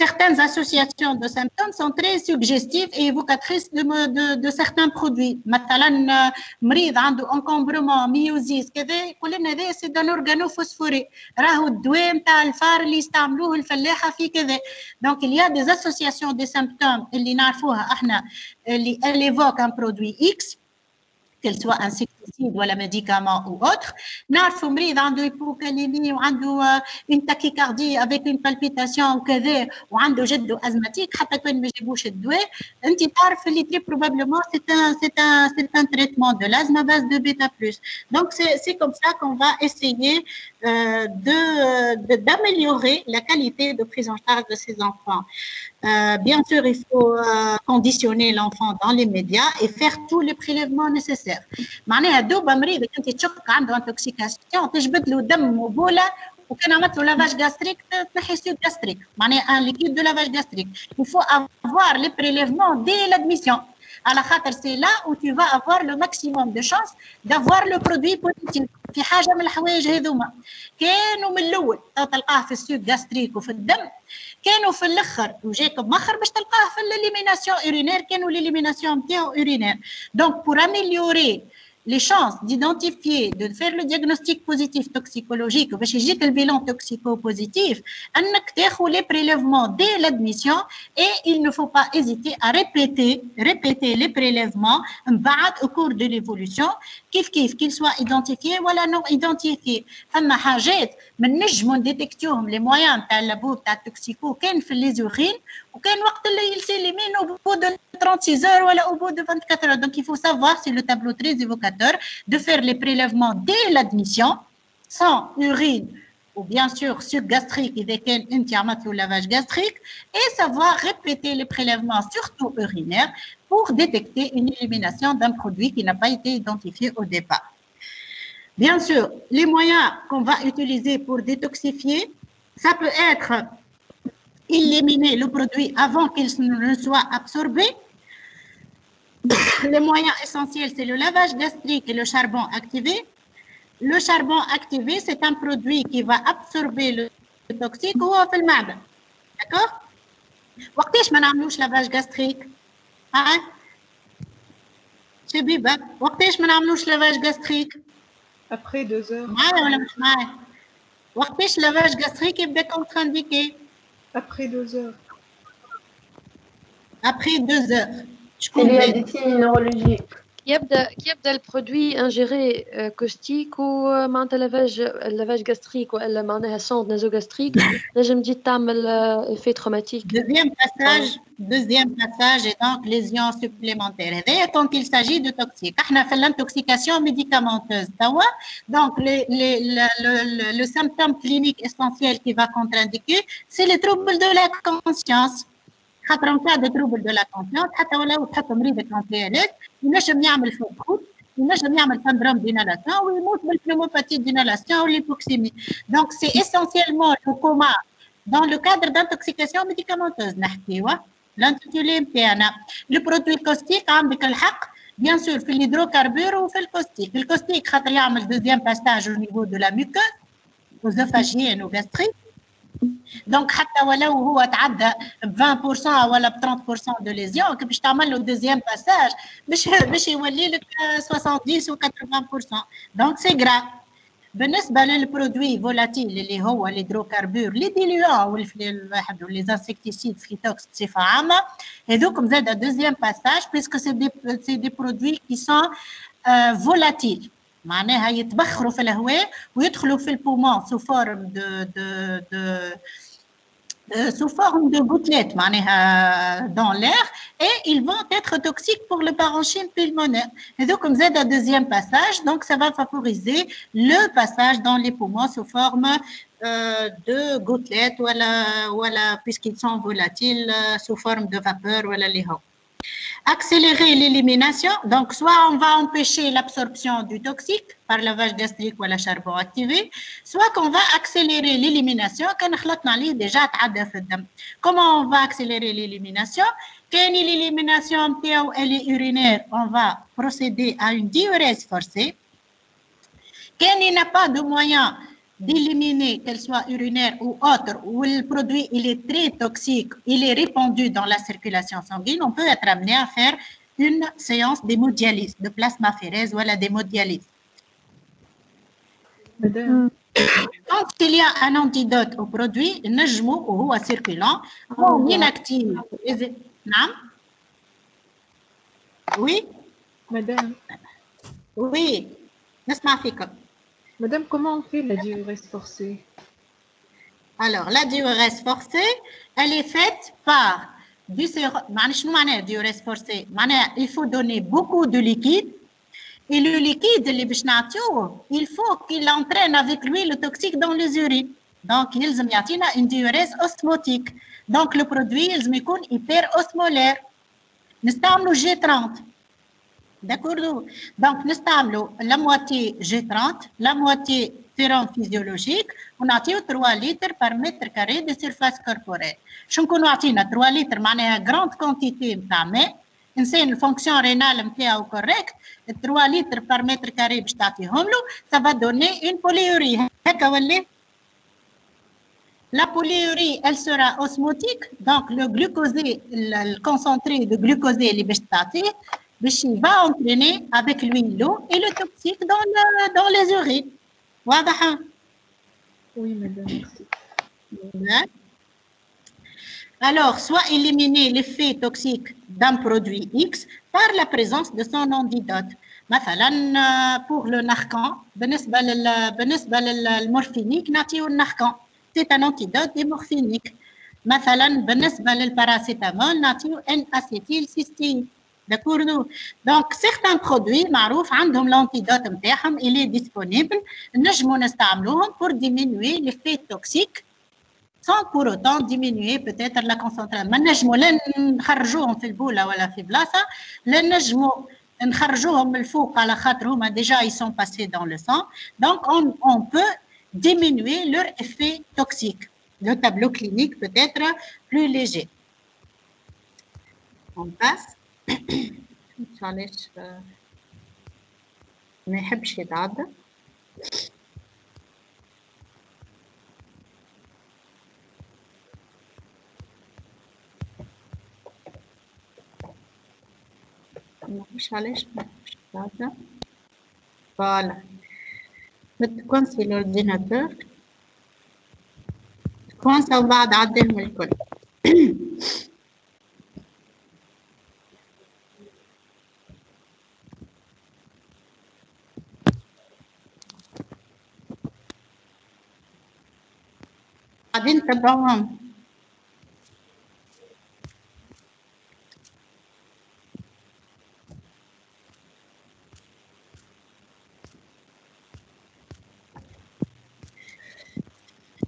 Certaines associations de symptômes sont très suggestives et évocatrices de certains produits. مثلا مريض عنده encombrement ميوزيس كذا يقول لنا هذا سي دان اورغانوفوسفوري راهو الدواء نتاع الفار اللي يستعملوه الفلاحه في كذا. Donc il y a des associations des symptômes اللي نعرفوها احنا اللي évoquent un produit X qu'elle soit insecticide ou un médicament ou autre. نعرفوا مريض عنده hypocalémie وعنده une tachycardie avec une palpitation وكذا وعنده جده asthmatique حتى كان ما يجيبوش الدواء انت تعرف اللي très probablement c'est un traitement de l'asthme à base de bêta+. Donc c'est comme ça qu'on va essayer d'améliorer la qualité de prise en charge de ces enfants. Bien sûr, il faut conditionner l'enfant dans les médias et faire tous les prélèvements nécessaires. معناها دوبا مريض كنت تشك عنده انتوكسيكاسيون تجبد له دم وبوله وكان عملت له لافاج gastrique تنحي سود gastrique معناها ان liquide de lavage gastrique. Il faut avoir les prélèvements dès l'admission. على خاطر c'est là où tu vas avoir le maximum de chance d'avoir le produit positif. في حاجه من الحوايج هذوما كانوا من الاول تلقاه في السود gastrique وفي الدم، كانوا في الاخر وجاك بمخر باش تلقاه في l'éliminession urinaire، كانوا l'éliminession نتاعو urinaire. Donc pour améliorer les chances d'identifier, de faire le diagnostic positif toxicologique, باش يجيك le bilan toxico-positif, انك تاخذ les prélèvements dès l'admission et il ne faut pas hésiter à répéter les prélèvements بعد au cours de l'évolution كيف qu'ils soient identifiés ولا non identifiés. فما حاجات ما نجموا نديتكتيوهم les moyens تاع اللابو تاع التوكسيكو كان في les urines وكان وقت اللي يسيليمين au bout de 36 heures ولا au bout de 24 heures. Donc il faut savoir, c'est le tableau très évocateur, de faire les prélèvements dès l'admission, sans urine ou bien sûr suc gastrique إذا كان أنت عملت له lavage gastrique, et savoir répéter les prélèvements surtout urinaires pour détecter une élimination d'un produit qui n'a pas été identifié au départ. Bien sûr, les moyens qu'on va utiliser pour détoxifier, ça peut être éliminer le produit avant qu'il ne soit absorbé. Les moyens essentiels, c'est le lavage gastrique et le charbon activé. Le charbon activé, c'est un produit qui va absorber le toxique ou في المعدة. D'accord? وقتاش ما نعملوش lavage gastrique؟ شبيبة، وقتاش ما نعملوش lavage gastrique؟ Après 2 heures. معايا ولا مش معايا؟ وقتاش lavage gastrique يبدا contre-indiqué؟ Après 2 heures. Après 2 heures. Il y a des signes neurologiques. يبدا البرودوي انجيري كوستيك ومعناتها لافاج gastrique ولا معناها sonde nasogastrique نجم تجي تعمل effet traumatique. Deuxième passage et donc lésion supplémentaire. Et quand il s'agit de toxiques, احنا في l'intoxication médicamenteuse توا. Donc le symptôme clinique essentiel qui va contre-indiquer, c'est les troubles de la conscience. خاطر نتاع دي تروبل دو لا كونفيونس حتى ولو تحط مريضك انفيالات ينجم يعمل فوق ينجم يعمل syndrome d'inhalation ويموت بالpneumopathie d'inhalation ou l'hypoxémie. Donc c'est essentiellement le coma dans le cadre d'intoxication médicamenteuse نحكيوا. L'intitulé نتاعنا le produit caustique عندك الحق bien sûr في الهيدروكربور وفي الكوستيك. الكوستيك خاطر يعمل deuxième passage au niveau de la muqueuse œsophagienne ou gastrique. Donc حتى ولو هو تعدى ب 20% ولا ب 30% de lésion باش تعمل له deuxième passage باش يولي لك 70 و 80%. Donc c'est grave. بالنسبه للبرودوي فولاتيل اللي هو الهيدروكربور لي ديليون والواحد ولي انسكتيسيد فيتوكس بصفه عامه هذوكم زاد deuxième passage puisque c'est des produits qui sont volatiles. معناها يتبخروا في الهواء ويدخلوا في البومون sous forme de gouttelettes معناها dans l'air et ils vont être toxiques pour le parenchyme pulmonaire. Et donc comme c'est un deuxième passage, donc ça va favoriser le passage dans les poumons sous forme de gouttelettes voilà puisqu'ils sont volatiles sous forme de vapeur voilà les hauts. Accélérer l'élimination, donc soit on va empêcher l'absorption du toxique par lavage gastrique ou la charbon activé, soit qu'on va accélérer l'élimination quand on a déjà تعدى في الدم. Comment on va accélérer l'élimination? Quand l'élimination elle est urinaire, on va procéder à une diurèse forcée. Quand il n'y a pas de moyen d'éliminer, qu'elle soit urinaire ou autre, où le produit il est très toxique, il est répandu dans la circulation sanguine, on peut être amené à faire une séance d'hémodialyse, de plasmaphéreuse ou la d'hémodialyse. Quand il y a un antidote au produit, نجمو وهو circulant, on inactive. نعم؟ Oui? Madame. Oui, نسمع فيكم. Madame, comment on fait la diurèse forcée? Alors, la diurèse forcée, elle est faite par du sérum. Diurèse forcée. Il faut donner beaucoup de liquide. Et le liquide, il faut qu'il entraîne avec lui le toxique dans les urines. Donc, il y a une diurèse osmotique. Donc, le produit, il est hyper osmolaire. Nous avons le G30. D'accord? Donc, nous avons la moitié G30, la moitié sérum physiologique ونعطيو 3 litres par mètre carré de surface corporelle. شو نكونوا عطينا 3 litres معناها grande quantité نتاع ماء إنسان الفونكسيون رينال نتاعو كوريكت 3 litres par mètre carré باش تعطيهم له ça va donner une polyurie هكا ولا؟ La polyurie, elle sera osmotique, donc le glucosé, le concentré de glucosé, il va entraîner avec lui l'eau et le toxique dans les urines. Voilà. Oui, madame. Alors, soit éliminer l'effet toxique d'un produit X par la présence de son antidote. مثلا pour le narcan, بالنسبة للمورفينيك نعطيو الناركان. C'est un antidote démorphinique. مثلا بالنسبة للباراسيتامول نعطيو N-acétylcystéine. D'accord nous. Donc certains produits معروف عندهم l'antidote نتاعهم il est disponible نجمو نستعملوهم pour diminuer l'effet toxique sans pour autant diminuer peut-être la concentration. ما نجمو لا نخرجوهم في البولة ولا في بلاصة لا نجمو نخرجوهم من الفوق على خاطر هما déjà ils sont passés dans le sang. Donc on peut diminuer leur effet toxique. Le tableau clinique peut être plus léger. On passe. معلش ما يحبش يتعدى. معلش علاش ما يحبش يتعدى. Voilà. بتكونسي l'ordinateur. كونسا وبعد عديهم الكل. بعدين تبعهم.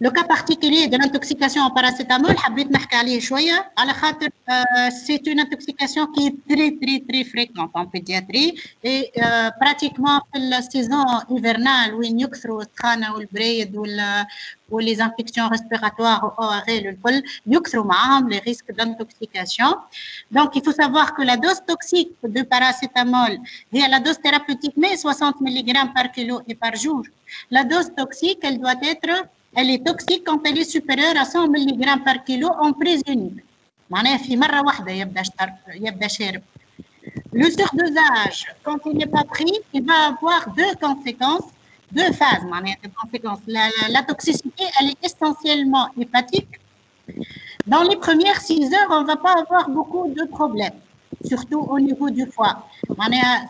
Le cas particulier de l'intoxication en paracétamol, حبيت نحكي عليه شوية على خاطر c'est une intoxication qui est très fréquente en pédiatrie et pratiquement في السيزون hivernale وين يكثروا السخانة والبريد les infections respiratoires au ORL الكل يكثروا معاهم les risques d'intoxication. Donc il faut savoir que la dose toxique de paracétamol هي la dose thérapeutique mais 60 mg par kilo et par jour. La dose toxique, elle doit être elle est toxique quand elle est supérieure à 100 mg par kilo en prise unique. معناها في مرة واحدة يبدأ شارب. Le surdosage, quand il n'est pas pris, il va avoir deux phases. معناها conséquences. La toxicité, elle est essentiellement hépatique. Dans les premières 6 heures, on ne va pas avoir beaucoup de problèmes, surtout au niveau du foie.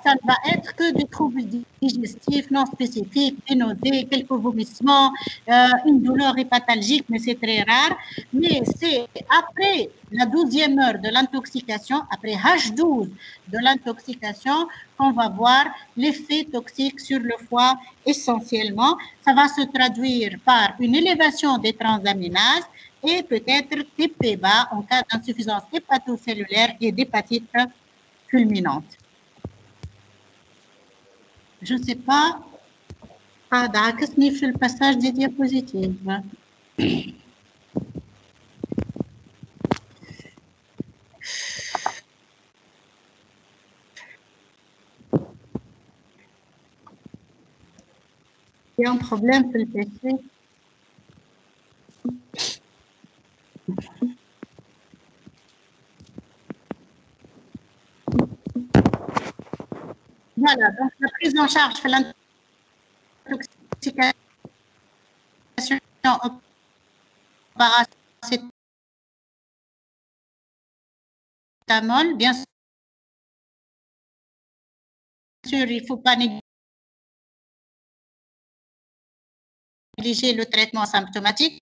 Ça ne va être que des troubles digestifs non spécifiques, des nausées, quelques vomissements, une douleur hépatalgique, mais c'est très rare. Mais c'est après la 12e heure de l'intoxication, après H12 de l'intoxication, qu'on va voir l'effet toxique sur le foie essentiellement. Ça va se traduire par une élévation des transaminases et peut-être TP bas en cas d'insuffisance hépatocellulaire et d'hépatite fulminante. Je ne sais pas. d'عكسني في الباساج دي diapositives. Il y a un problème sur le PC. Voilà, donc la prise en charge de l'intoxication au paracétamol, bien sûr, il ne faut pas négliger le traitement symptomatique.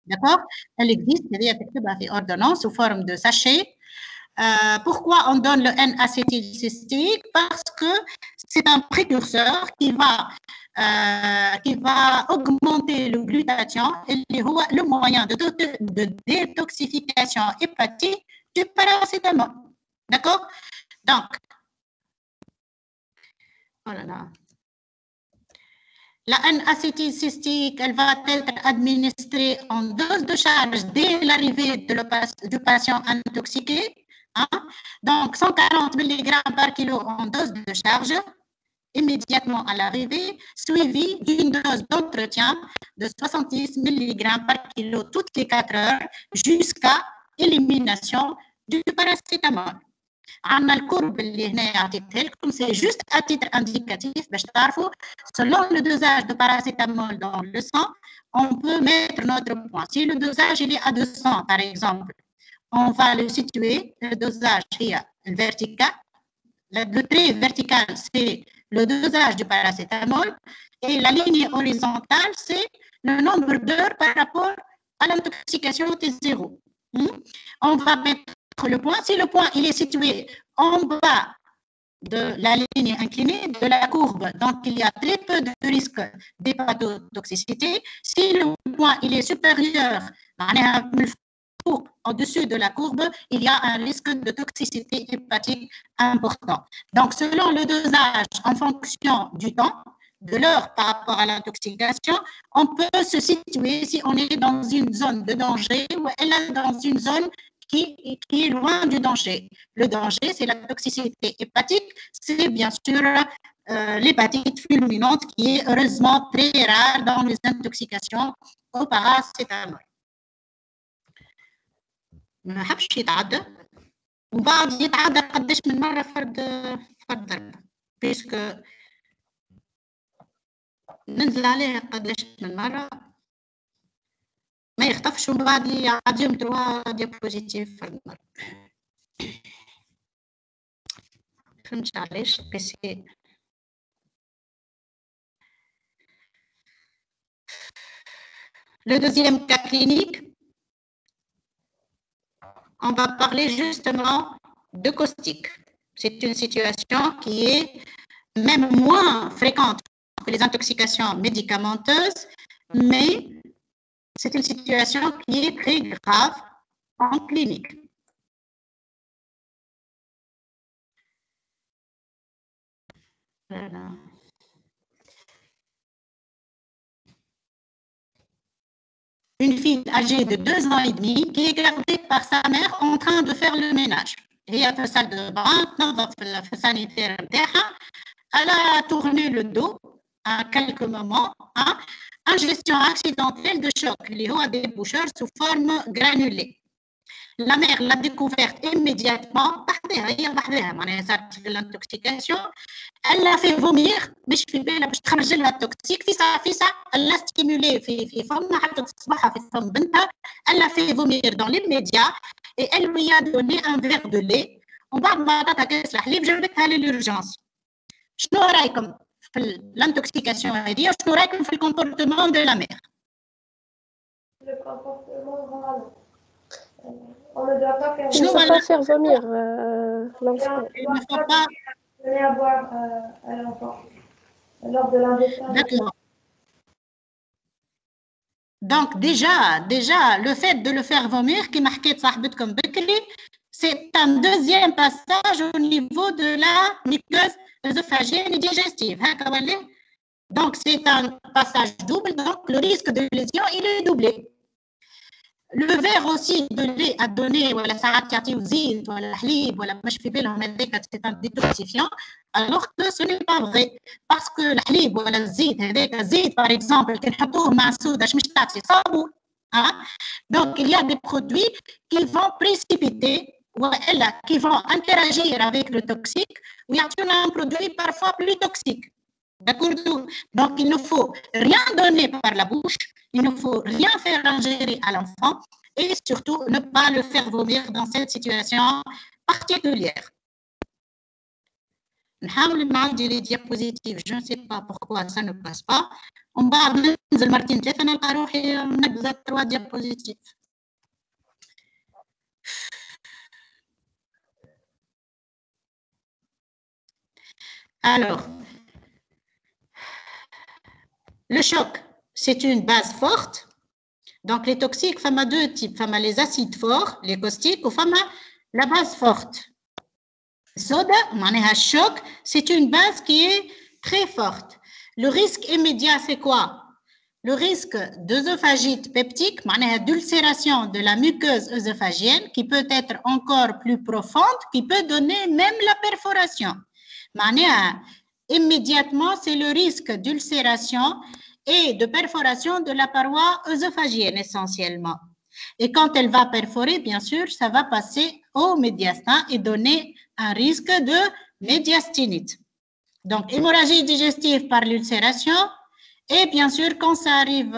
D'accord? Elle existe, il y a des ordonnances sous forme de sachet. Pourquoi on donne le N-acétylcystéique? Parce que c'est un précurseur qui va augmenter le glutathion et le moyen de détoxification hépatique du paracétamol. D'accord? Donc, oh là là. La N-acétylcystique, elle va être administrée en dose de charge dès l'arrivée du patient intoxiqué. Hein? Donc, 140 mg par kilo en dose de charge immédiatement à l'arrivée, suivi d'une dose d'entretien de 70 mg par kilo toutes les 4 heures jusqu'à élimination du paracétamol. عندنا الكورب اللي هنا عطيتها لكم c'est juste à titre indicatif باش تعرفوا selon le dosage de paracétamol dans le sang on peut mettre notre point. Si le dosage il est à 200 par exemple, on va le situer, le dosage est vertical, le trait vertical c'est le dosage du paracétamol et la ligne horizontale c'est le nombre d'heures par rapport à l'intoxication T0. On va mettre le point. Si le point il est situé en bas de la ligne inclinée de la courbe, donc il y a très peu de risque d'hépatotoxicité. Si le point il est supérieur, au-dessus de la courbe, il y a un risque de toxicité hépatique important. Donc, selon le dosage en fonction du temps, de l'heure par rapport à l'intoxication, on peut se situer si on est dans une zone de danger ou elle est dans une zone qui est loin du danger. Le danger, c'est la toxicité hépatique, c'est bien sûr l'hépatite fulminante qui est heureusement très rare dans les intoxications au paracétamol. ما حبش يتعدى وبعد يتعدى قداش من مرة فرد ضربة بيسكو ننزل عليه قداش من مرة ما يخطفش ومن بعد يعديهم 3 ديابوزيتيف فرد مرة. فهمتش علاش بيسي Le deuxième cas clinique, on va parler justement de caustique. C'est une situation qui est même moins fréquente que les intoxications médicamenteuses, mais c'est une situation qui est très grave en clinique. Voilà. Une fille âgée de 2 ans et demi qui est gardée par sa mère en train de faire le ménage. هي في الصالة de bain تنظف في السانيتير نتاعها. Elle a tourné le dos à quelques moments. Ingestion accidentelle de choc, اللي هو des bouchures sous forme granulée. La mère l'a découverte immédiatement. Elle l'a fait vomir. باش في بالها باش تخرج لها التوكسيك في ساعة elle l'a stimulé في فمها حتى تصبحها في فم بنتها. Elle l'a fait vomir dans l'immédiat et elle lui a donné un verre de lait. ومن بعد ما عطاتها كاس الحليب جابتها للurgence. شنو رايكم في الانتوكسيكاسيون هذه وشنو رايكم في الكومبورتمون دو لا مير؟ On ne doit pas faire vomir l'enfant. Il ne faut pas donner à boire à l'enfant lors de l'ingestion. D'accord. Donc déjà le fait de le faire vomir, qui marquait صاحبتكم بكري, c'est un deuxième passage au niveau de la muqueuse œsophagienne et digestive. Donc c'est un passage double, donc le risque de lésion il est doublé. Le verre aussi de lait à donner ولا ساعات يعطيو زيت ولا حليب ولا مش في بالهم هذاك c'est un détoxifiant, alors que ce n'est pas vrai parce que الحليب ولا الزيت هذاك الزيت par exemple كي نحطوه مع السودا مش تعطي صابون. Donc il y a des produits qui vont précipiter ولا qui vont interagir avec le toxique ويعطيونا un produit parfois plus toxique. D'accord? Donc il ne faut rien donner par la bouche, il ne faut rien faire ingérer à l'enfant et surtout ne pas le faire vomir dans cette situation particulière. نحاول نعدي les diapositives, je ne sais pas pourquoi ça ne passe pas. ومن بعد ننزل مرتين ثلاثة نلقى روحي منقزة 3 diapositives. Alors, le choc, c'est une base forte. Donc, les toxiques, il y a 2 types. Il y a les acides forts, les caustiques, ou il y a la base forte. Soda, le choc, c'est une base qui est très forte. Le risque immédiat, c'est quoi? Le risque d'œsophagite peptique, d'ulcération de la muqueuse œsophagienne, qui peut être encore plus profonde, qui peut donner même la perforation. Immédiatement, c'est le risque d'ulcération et de perforation de la paroi œsophagienne essentiellement. Et quand elle va perforer, bien sûr, ça va passer au médiastin et donner un risque de médiastinite. Donc, hémorragie digestive par l'ulcération. Et bien sûr, quand ça arrive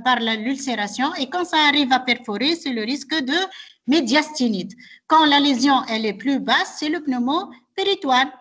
par l'ulcération et quand ça arrive à perforer, c'est le risque de médiastinite. Quand la lésion elle est plus basse, c'est le pneumopéritoine.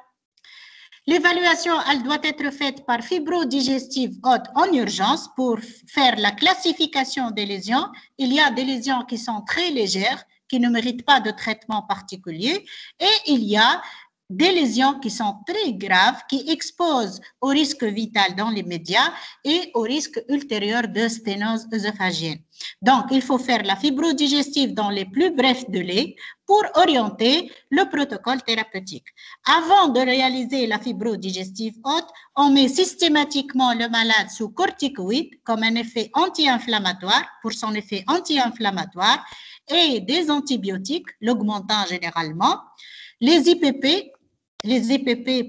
L'évaluation, elle doit être faite par fibrodigestive haute en urgence pour faire la classification des lésions. Il y a des lésions qui sont très légères, qui ne méritent pas de traitement particulier, et il y a des lésions qui sont très graves, qui exposent au risque vital dans les médias et au risque ultérieur de sténose œsophagienne. Donc, il faut faire la fibrodigestive dans les plus brefs délais pour orienter le protocole thérapeutique. Avant de réaliser la fibrodigestive haute, on met systématiquement le malade sous corticoïdes comme un effet anti-inflammatoire, pour son effet anti-inflammatoire, et des antibiotiques, l'augmentant généralement, les IPP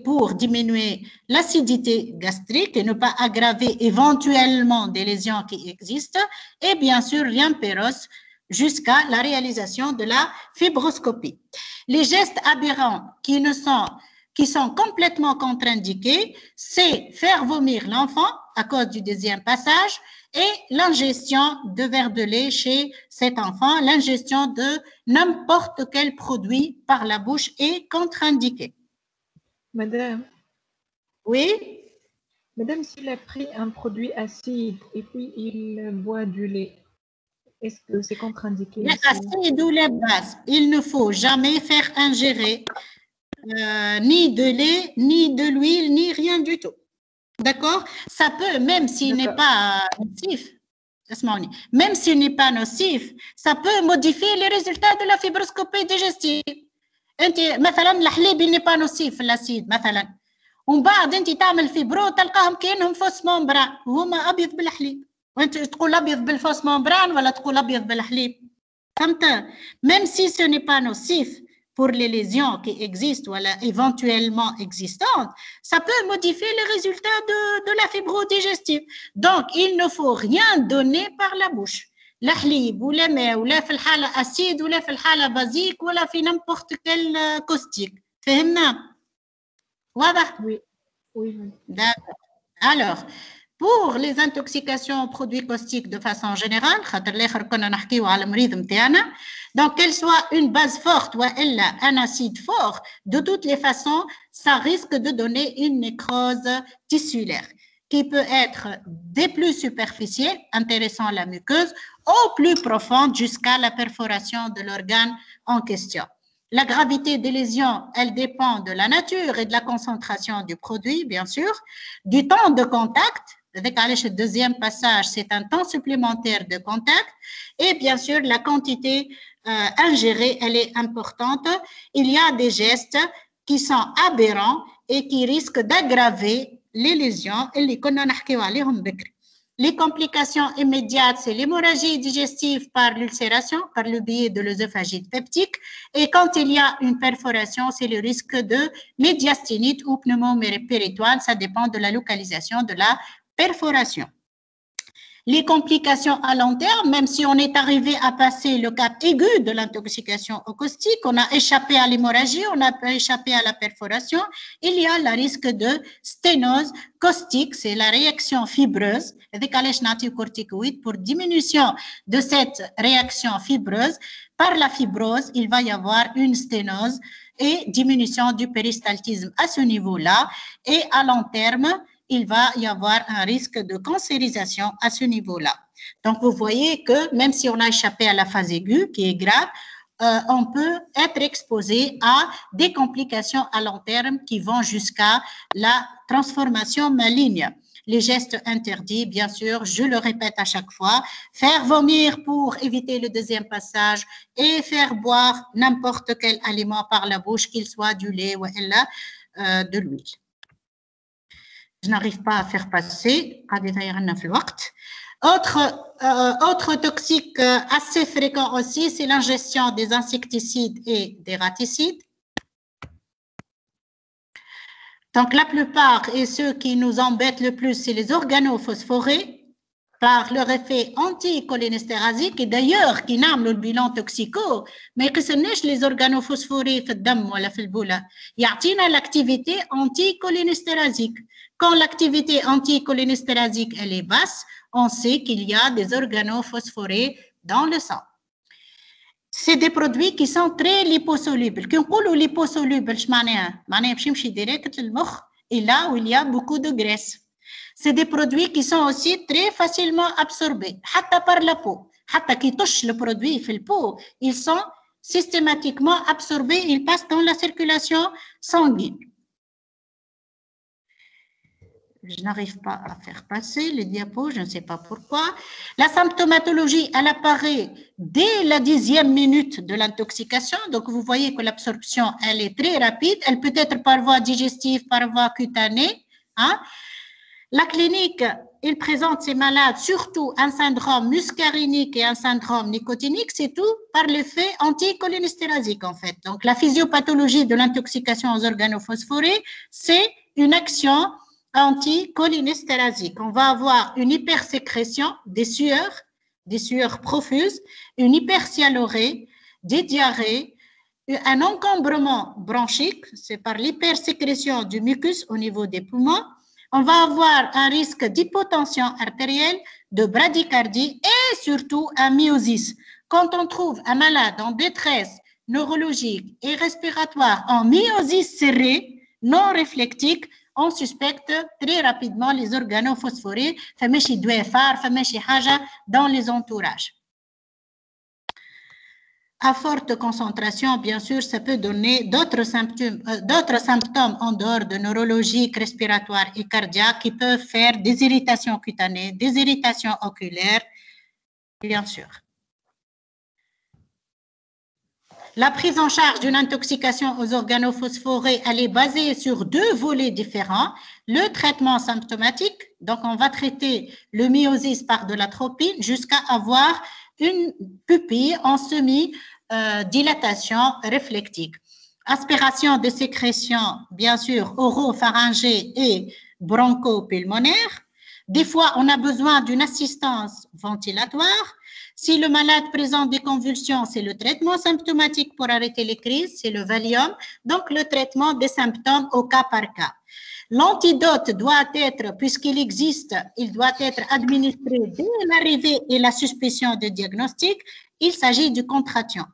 pour diminuer l'acidité gastrique et ne pas aggraver éventuellement des lésions qui existent, et bien sûr l'impéros jusqu'à la réalisation de la fibroscopie. Les gestes aberrants qui sont complètement contre-indiqués, c'est faire vomir l'enfant à cause du deuxième passage et l'ingestion de verre de lait chez cet enfant, l'ingestion de n'importe quel produit par la bouche est contre-indiquée. Madame. Oui. Madame, s'il a pris un produit acide et puis il boit du lait, est-ce que c'est contre-indiqué? L'acide ou les bases, il ne faut jamais faire ingérer ni de lait, ni de l'huile, ni rien du tout. D'accord? Ça peut, même s'il n'est pas nocif, même s'il n'est pas nocif, ça peut modifier les résultats de la fibroscopie digestive. انت مثلا الحليب اللي با نوسيف الاسيد مثلا ومن بعد انت تعمل فيبرو تلقاهم كانهم فوس ممبران وهما ابيض بالحليب وانت تقول ابيض بالفوس ممبران ولا تقول ابيض بالحليب فهمت même si ce n'est pas nocif pour les lésions qui existent ou éventuellement existantes, ça peut modifier les résultats de la fibrodigestive. Donc, il ne faut rien donner par la bouche. لا حليب ولا ماء ولا في الحالة أسيد ولا في الحالة بازيك ولا في n'importe quel caustique. فهمنا؟ واضح؟ Oui. Oui. D'accord. Alors, pour les intoxications aux produits caustiques de façon générale, donc qu'elle soit une base forte ou un acide fort, de toutes les façons, ça risque de donner une nécrose tissulaire qui peut être des plus superficielles, intéressant la muqueuse, ou plus profonde jusqu'à la perforation de l'organe en question. La gravité des lésions, elle dépend de la nature et de la concentration du produit, bien sûr, du temps de contact. Avec le deuxième passage, c'est un temps supplémentaire de contact. Et bien sûr, la quantité ingérée, elle est importante. Il y a des gestes qui sont aberrants et qui risquent d'aggraver les lésions. Les complications immédiates, c'est l'hémorragie digestive par l'ulcération, par le biais de l'œsophagite peptique. Et quand il y a une perforation, c'est le risque de médiastinite ou pneumopéritoine. Ça dépend de la localisation de la perforation. Les complications à long terme, même si on est arrivé à passer le cap aigu de l'intoxication au caustique, on a échappé à l'hémorragie, on a échappé à la perforation, il y a le risque de sténose caustique, c'est la réaction fibreuse, avec corticoïde pour diminution de cette réaction fibreuse. Par la fibrose, il va y avoir une sténose et diminution du péristaltisme à ce niveau-là, et à long terme, il va y avoir un risque de cancérisation à ce niveau-là. Donc, vous voyez que même si on a échappé à la phase aiguë, qui est grave, on peut être exposé à des complications à long terme qui vont jusqu'à la transformation maligne. Les gestes interdits, bien sûr, je le répète à chaque fois, faire vomir pour éviter le deuxième passage et faire boire n'importe quel aliment par la bouche, qu'il soit du lait ou de l'huile. je n'arrive pas à faire passer. Autre toxique assez fréquent aussi, c'est l'ingestion des insecticides et des raticides. Donc, la plupart et ceux qui nous embêtent le plus, c'est les organophosphorés par leur effet anticholinésterasique et d'ailleurs qui n'amènent le bilan toxico, mais que ce n'est pas les organophosphorés في الدم ولا في البولة. يعطينا l'activité anticholinésterasique. Quand l'activité anticholinésterasique elle est basse, on sait qu'il y a des organophosphorés dans le sang. C'est des produits qui sont très liposolubles. Quand on dit liposoluble, je معناها باش يمشي direct للمخ et là où il y a beaucoup de graisse. C'est des produits qui sont aussi très facilement absorbés, حتى par la peau. حتى qui touche le produit في peau, ils sont systématiquement absorbés, ils passent dans la circulation sanguine. Je n'arrive pas à faire passer les diapos, je ne sais pas pourquoi. La symptomatologie, elle apparaît dès la 10e minute de l'intoxication. Donc, vous voyez que l'absorption, elle est très rapide. Elle peut être par voie digestive, par voie cutanée. Hein? La clinique, il présente ces malades surtout un syndrome muscarinique et un syndrome nicotinique. C'est tout par l'effet anticholinésterasique, en fait. Donc, la physiopathologie de l'intoxication aux organophosphorés, c'est une action anticholinésterasique. On va avoir une hypersécrétion des sueurs profuses, une hypersialorée, des diarrhées, un encombrement bronchique, c'est par l'hypersécrétion du mucus au niveau des poumons. On va avoir un risque d'hypotension artérielle, de bradycardie et surtout un myosis. Quand on trouve un malade en détresse neurologique et respiratoire en myosis serré, non réflectique, on suspecte très rapidement les organophosphorés, dans les entourages. À forte concentration, bien sûr, ça peut donner d'autres symptômes en dehors de neurologiques, respiratoires et cardiaques qui peuvent faire des irritations cutanées, des irritations oculaires, bien sûr. La prise en charge d'une intoxication aux organophosphorés, elle est basée sur deux volets différents. Le traitement symptomatique, donc on va traiter le myosis par de l'atropine jusqu'à avoir une pupille en semi-dilatation réflectique. Aspiration de sécrétions, bien sûr, oropharyngée et bronchopulmonaire. Des fois, on a besoin d'une assistance ventilatoire. Si le malade présente des convulsions, c'est le traitement symptomatique pour arrêter les crises, c'est le Valium, donc le traitement des symptômes au cas par cas. L'antidote doit être, puisqu'il existe, il doit être administré dès l'arrivée et la suspicion de diagnostic, il s'agit du Contration.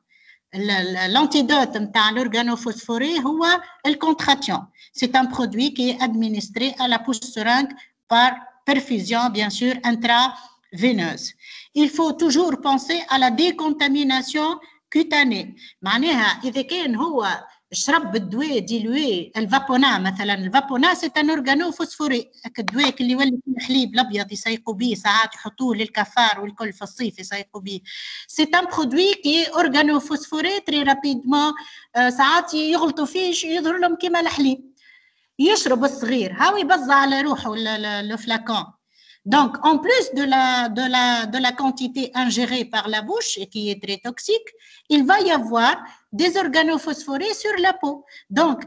L'antidote de l'organophosphoré, c'est le Contration. C'est un produit qui est administré à la pousse seringue par perfusion, bien sûr, intraveineuse. Il faut toujours penser à la décontamination cutanée. معناها إذا كان هو شرب الدواء ديلوي الفابونا مثلا الفابونا c'est un organophosphoré الدواء اللي يولي فيه الحليب الأبيض يسيقوا به ساعات يحطوه للكفار والكل في الصيف يسيقوا به. C'est un produit qui est organophosphoré très rapidement ساعات يغلطوا فيه يظهر لهم كيما الحليب. يشرب الصغير هاو يبزع على روحه le flacon. Donc, en plus de la quantité ingérée par la bouche et qui est très toxique, il va y avoir des organophosphorés sur la peau. Donc,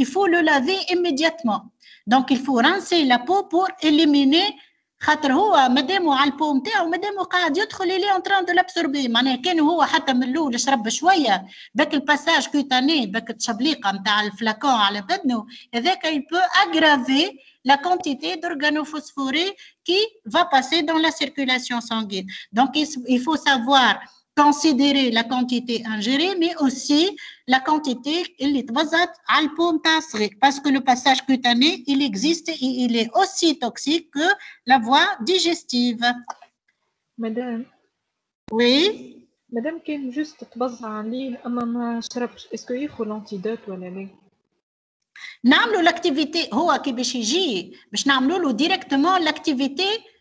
il faut le laver immédiatement. Donc, il faut rincer la peau pour éliminer خاطر هو مادامو على البو نتاعو مادامو قاعد يدخل اللي en train de l'absorber معناها كان هو حتى من الاول شرب شويه باك الباساج كوتاني باك التشبليقه نتاع الفلاكون على بدنه هذاك il peut aggraver la quantité d'organophosphorés qui va passer dans la circulation sanguine. Donc il faut savoir considérer la quantité ingérée, mais aussi la quantité اللي تبزت على البو نتاع الصغير parce que le passage cutané il existe et il est aussi toxique que la voie digestive. Madame. Oui. Madame كان juste تبزع عليه أما ما شربش اسكو ياخذ l'antidote ولا لا؟ نعملوا l'activité هو كي باش يجي باش نعملوا له directement l'activité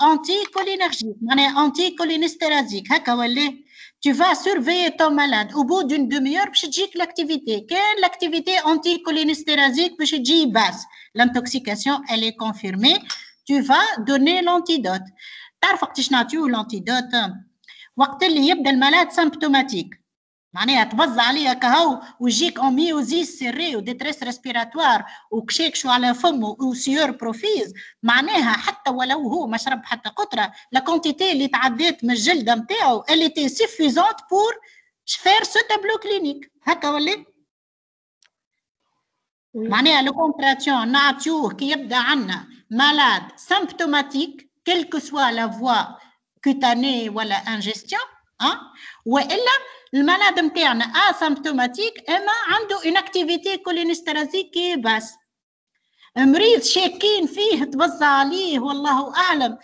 anticholinergique معناها anticholinésterasique هكا ولا tu vas surveiller ton malade. Au bout d'une demi-heure, باش تجيك l'activité. Quelle l'activité anticholinésterasique باش تجي basse. L'intoxication, elle est confirmée. Tu vas donner l'antidote. تعرف وقتاش نعطيو l'antidote وقت اللي يبدا المالاد symptomatique. معناها تبز عليه كهو ويجيك en myosise serrée وديتريس ريسبيراتوار وكشيكشو على فمه وسيور بروفيز، معناها حتى ولو هو ما شرب حتى قطره لا كونتيتي اللي تعدات من الجلده نتاعو elle était suffisante pour faire ce tableau clinique. هكا ولا؟ معناها لو كونتراتيون نعطيوه كي يبدا عندنا مالاد سيمبتوماتيك quelle que soit la voie cutanée ولا ingestion والا المالاد نتاعنا اسيمبتوماتيك اما عنده une activité cholinésterasique كي باس. مريض شاكين فيه تبصى عليه والله اعلم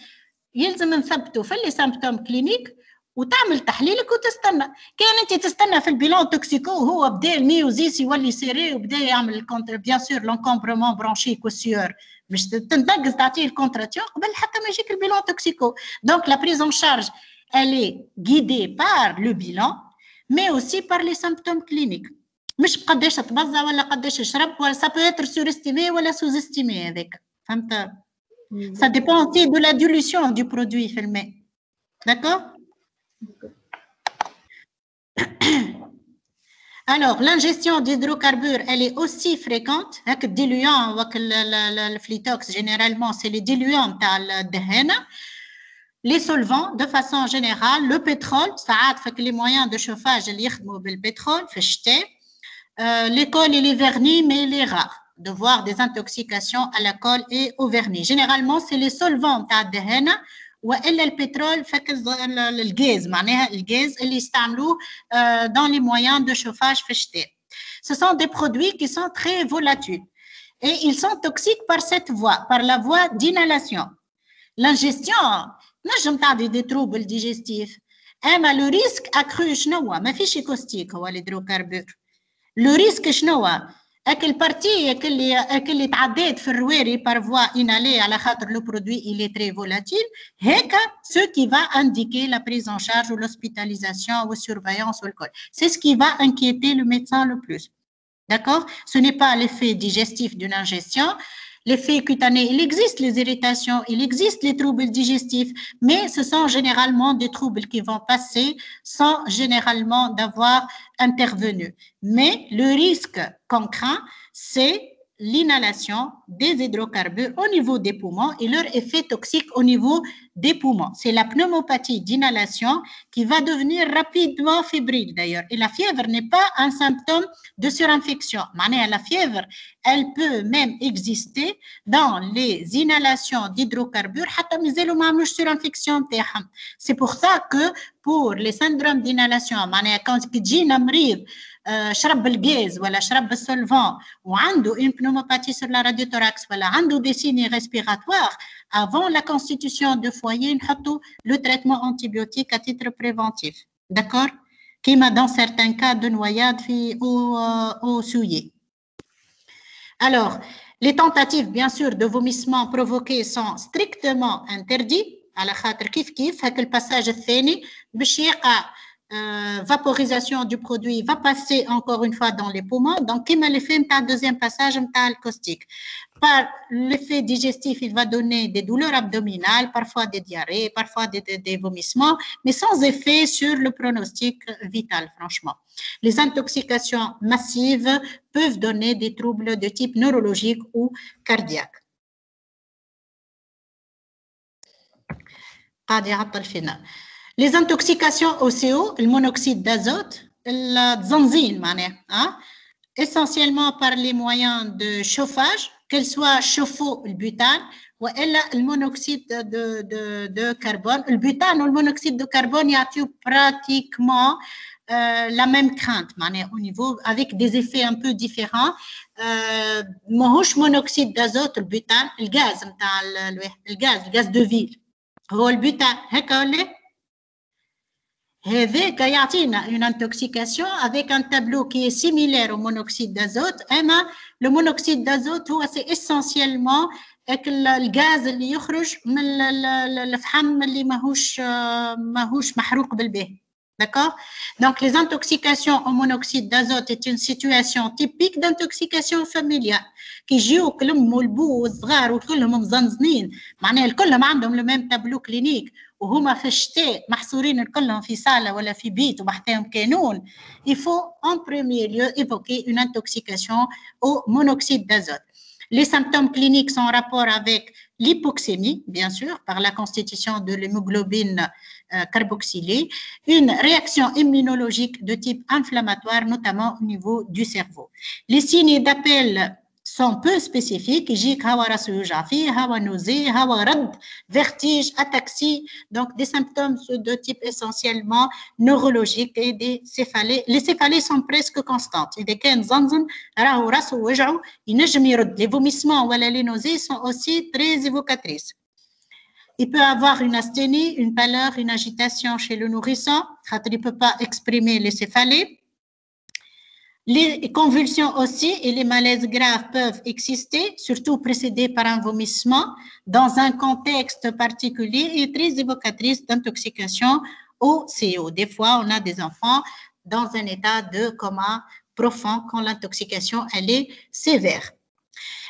يلزم نثبته في لي سيمبتوم كلينيك وتعمل تحليلك وتستنى. كان انت تستنى في البيلون توكسيكو وهو بدا الميوزيس يولي سيري وبدا يعمل بيان سور لونكومبرومون برونشيك والسيور باش تنتقز تعطيه الكونتراتيون قبل حتى ما يجيك البيلون توكسيكو. دونك لا بريز اون شارج elle est guidée par le bilan mais aussi par les symptômes cliniques. مش قداش تبزع ولا قداش يشرب ولا ça peut être surestimé ولا sous-estimé هذاك فهمت. ça dépend aussi de la dilution du produit في الماء. D'accord. Alors l'ingestion d'hydrocarbures elle est aussi fréquente. هاك الديلويون وك الفليتوكس généralement c'est les diluants تاع الدهانه. Les solvants, de façon générale, le pétrole, ça fait que les moyens de chauffage, le pétrole, les cols et les vernis, mais les rares, de voir des intoxications à la colle et au vernis. Généralement, c'est les solvants, ou le pétrole, le gaz, le gaz, ils s'utilisent dans les moyens de chauffage. Ce sont des produits qui sont très volatiles et ils sont toxiques par cette voie, par la voie d'inhalation. L'ingestion, نجم تعطي دي تروبل ديجستيف اما لو ريسك اكرو شنو ما فيش كوستيك هو الهيدروكربور. لو ريسك شنو اكل بارتي اللي تعدات في الرواري بار فوا انالي على خاطر لو برودوي il est très volatile هيك ce qui va indiquer la prise en charge ou l'hospitalisation ou surveillance والكل. C'est ce qui va inquiéter le médecin le plus. D'accord. Ce n'est pas l'effet digestif d'une ingestion. L'effet cutané, il existe les irritations, il existe les troubles digestifs, mais ce sont généralement des troubles qui vont passer sans généralement d'avoir intervenu. Mais le risque qu'on craint, c'est l'inhalation des hydrocarbures au niveau des poumons et leur effet toxique au niveau des poumons. C'est la pneumopathie d'inhalation qui va devenir rapidement fébrile d'ailleurs. Et la fièvre n'est pas un symptôme de surinfection. La fièvre, elle peut même exister dans les inhalations d'hydrocarbures. C'est pour ça que pour les syndromes d'inhalation, quand تجينا مريض شرب الغاز ولا شرب السولفون وعنده une pneumopathie sur la radiothorax ولا عنده des signes respiratoires, avant la constitution de foyer, نحطوا le traitement antibiotique à titre préventif. D'accord. Comme dans certains cas de noyade au souillé. Alors, les tentatives, bien sûr, de vomissement provoqués sont strictement interdites. على خاطر كيف هاك الباساج الثاني باش يقع vaporisation du produit va passer encore une fois dans les poumons. Donc, comme l'effet de deuxième passage de caustique. Par l'effet digestif, il va donner des douleurs abdominales, parfois des diarrhées, parfois des vomissements, mais sans effet sur le pronostic vital, franchement. Les intoxications massives peuvent donner des troubles de type neurologique ou cardiaque. Les intoxications au CO, le monoxyde d'azote, la tzanzine, essentiellement par les moyens de chauffage, qu'elle soit chauffe-eau, le butane, ou le monoxyde de carbone. Le butane ou le monoxyde de carbone, il y a pratiquement la même crainte, au niveau, avec des effets un peu différents. Monoxyde d'azote, le butane, le gaz de ville. Le butane, هذاك يعطينا une intoxication avec un tableau qui est similaire au monoxyde d'azote. Le monoxyde d'azote هو c'est essentiellement الغاز اللي يخرج من الفحم اللي ماهوش محروق بالباهي. D'accord? Donc, les intoxications au monoxyde d'azote est une situation typique d'intoxication familiale qui يجيو كلهم والبو والصغار وكلهم مزنزنين معناها الكلهم عندهم le même tableau clinique وهما في الشتاء محصورين الكلهم في صالة ولا في بيت وبحثهم كانون. Il faut en premier lieu évoquer une intoxication au monoxyde d'azote. Les symptômes cliniques sont en rapport avec l'hypoxémie, bien sûr, par la constitution de l'hémoglobine carboxylée, une réaction immunologique de type inflammatoire, notamment au niveau du cerveau. Les signes d'appel sont peu spécifiques. يجيك هوا راسو يوجع فيه, هوا nausée, هوا رد, vertige, ataxie, donc des symptômes de type essentiellement neurologique et des céphalées. Les céphalées sont presque constantes. إذا كان زنزن راهو راسو وجعه ينجم يرد. Les vomissements ou les nausées sont aussi très évocatrices. Il peut avoir une asthénie, une pâleur, une agitation chez le nourrisson, car il ne peut pas exprimer les céphalées. Les convulsions aussi et les malaises graves peuvent exister, surtout précédés par un vomissement, dans un contexte particulier et très évocatrice d'intoxication au CO. Des fois, on a des enfants dans un état de coma profond quand l'intoxication elle est sévère.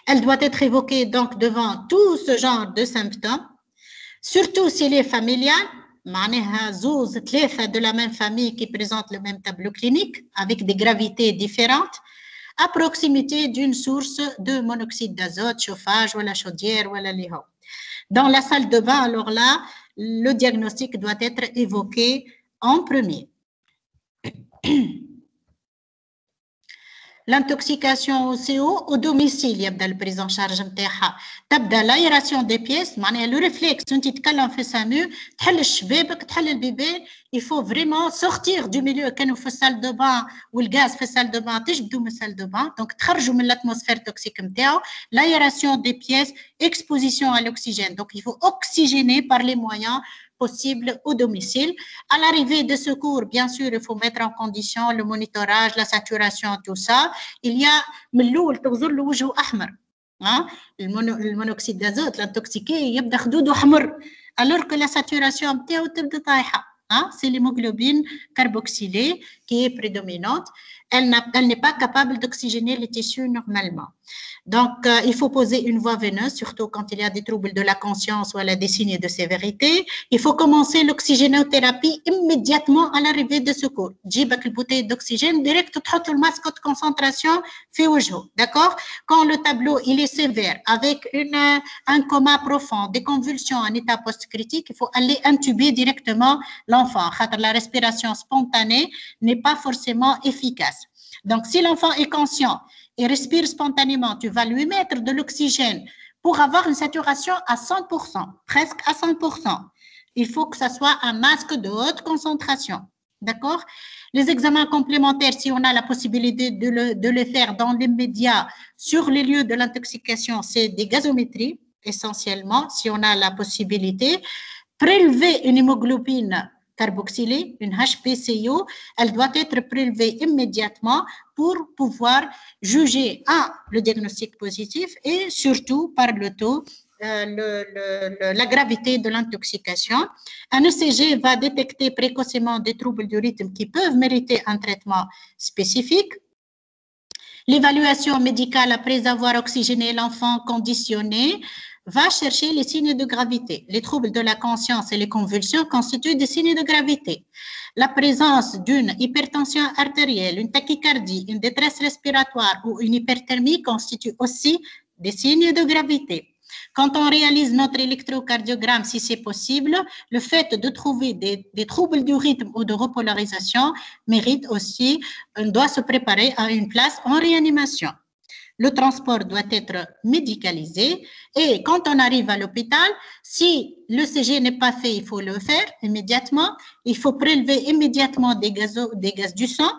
Elle doit être évoquée donc devant tout ce genre de symptômes, surtout s'il est familial. معناها زوز ثلاثة de la même famille qui présentent le même tableau clinique avec des gravités différentes à proximité d'une source de monoxyde d'azote, chauffage, ou la chaudière, ou la liho. Dans la salle de bain, alors là, le diagnostic doit être évoqué en premier. L'intoxication au CO au domicile يبدا البريز ان شارج نتاعها تبدا l'aération des pièces معناها لو ريفلكس وانت تتكلم في سامو تحل الشبابك تحل البيبان. il faut vraiment sortir du milieu كانوا في السال دو بان والغاز في السال دو بان تجبدوا من السال دو بان دونك تخرجوا من الاتموسفير توكسيك نتاعو. l'aération des pièces, exposition à l'oxygène, donc il faut oxygéner par les moyens possible au domicile. À l'arrivée de secours, bien sûr, il faut mettre en condition le monitorage, la saturation, tout ça. Il y a le monoxyde d'azote, l'intoxiqué, alors que la saturation c'est l'hémoglobine carboxylée qui est prédominante. Elle n'est pas capable d'oxygéner les tissus normalement. Donc, il faut poser une voie veineuse, surtout quand il y a des troubles de la conscience ou des signes de sévérité. Il faut commencer l'oxygénothérapie immédiatement à l'arrivée de secours. Jibak le bouteille d'oxygène, direct, tu le masque de concentration, fait au jour. D'accord? Quand le tableau il est sévère, avec un coma profond, des convulsions en état post-critique, il faut aller intuber directement l'enfant. La respiration spontanée n'est pas forcément efficace. Donc, si l'enfant est conscient et respire spontanément, tu vas lui mettre de l'oxygène pour avoir une saturation à 100%, presque à 100%. Il faut que ça soit un masque de haute concentration. D'accord? Les examens complémentaires, si on a la possibilité de les faire dans l'immédiat sur les lieux de l'intoxication, c'est des gazométries, essentiellement, si on a la possibilité. Prélever une hémoglobine carboxylée, une HPCO, elle doit être prélevée immédiatement pour pouvoir juger le diagnostic positif et surtout par le taux, la gravité de l'intoxication. Un ECG va détecter précocement des troubles du rythme qui peuvent mériter un traitement spécifique. L'évaluation médicale après avoir oxygéné l'enfant conditionné va chercher les signes de gravité. Les troubles de la conscience et les convulsions constituent des signes de gravité. La présence d'une hypertension artérielle, une tachycardie, une détresse respiratoire ou une hyperthermie constituent aussi des signes de gravité. Quand on réalise notre électrocardiogramme, si c'est possible, le fait de trouver des troubles du rythme ou de repolarisation mérite aussi, on doit se préparer à une place en réanimation. Le transport doit être médicalisé et quand on arrive à l'hôpital, si le CG n'est pas fait, il faut le faire immédiatement. Il faut prélever immédiatement des gaz du sang.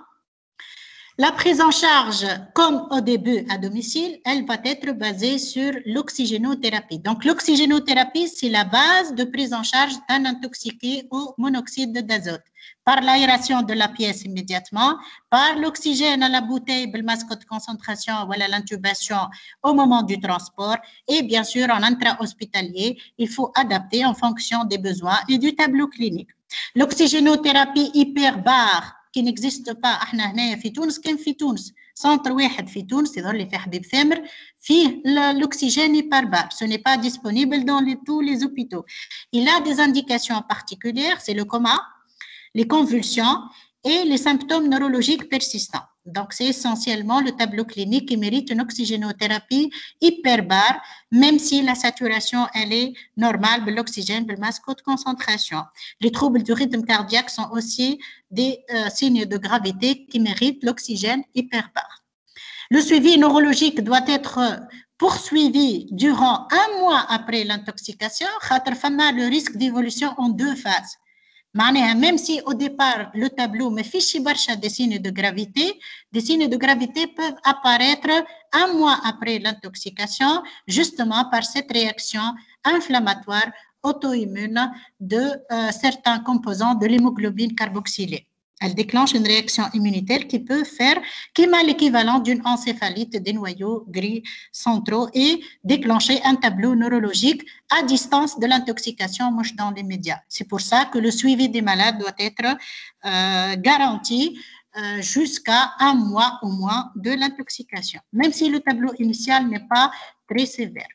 La prise en charge, comme au début à domicile, elle va être basée sur l'oxygénothérapie. Donc, l'oxygénothérapie, c'est la base de prise en charge d'un intoxiqué au monoxyde d'azote. Par l'aération de la pièce immédiatement, par l'oxygène à la bouteille, le masque de concentration ou l'intubation au moment du transport et bien sûr en intra-hospitalier, il faut adapter en fonction des besoins et du tableau clinique. L'oxygénothérapie hyperbare qui n'existe pas احنا هنايا في تونس كان في تونس سنتر واحد في تونس يظهر لي في حبيب ثامر فيه l'oxygène hyperbare. Ce n'est pas disponible dans tous les hôpitaux. Il a des indications particulières, c'est le coma, les convulsions et les symptômes neurologiques persistants. Donc, c'est essentiellement le tableau clinique qui mérite une oxygénothérapie hyperbare, même si la saturation, elle est normale de l'oxygène, de masque de concentration. Les troubles du rythme cardiaque sont aussi des signes de gravité qui méritent l'oxygène hyperbare. Le suivi neurologique doit être poursuivi durant 1 mois après l'intoxication, le risque d'évolution en 2 phases. Même si au départ le tableau me fiche des signes de gravité, des signes de gravité peuvent apparaître 1 mois après l'intoxication, justement par cette réaction inflammatoire auto-immune de certains composants de l'hémoglobine carboxylée. Elle déclenche une réaction immunitaire qui peut faire l'équivalent d'une encéphalite des noyaux gris centraux et déclencher un tableau neurologique à distance de l'intoxication, moche dans les médias. C'est pour ça que le suivi des malades doit être garanti jusqu'à 1 mois au moins de l'intoxication, même si le tableau initial n'est pas très sévère.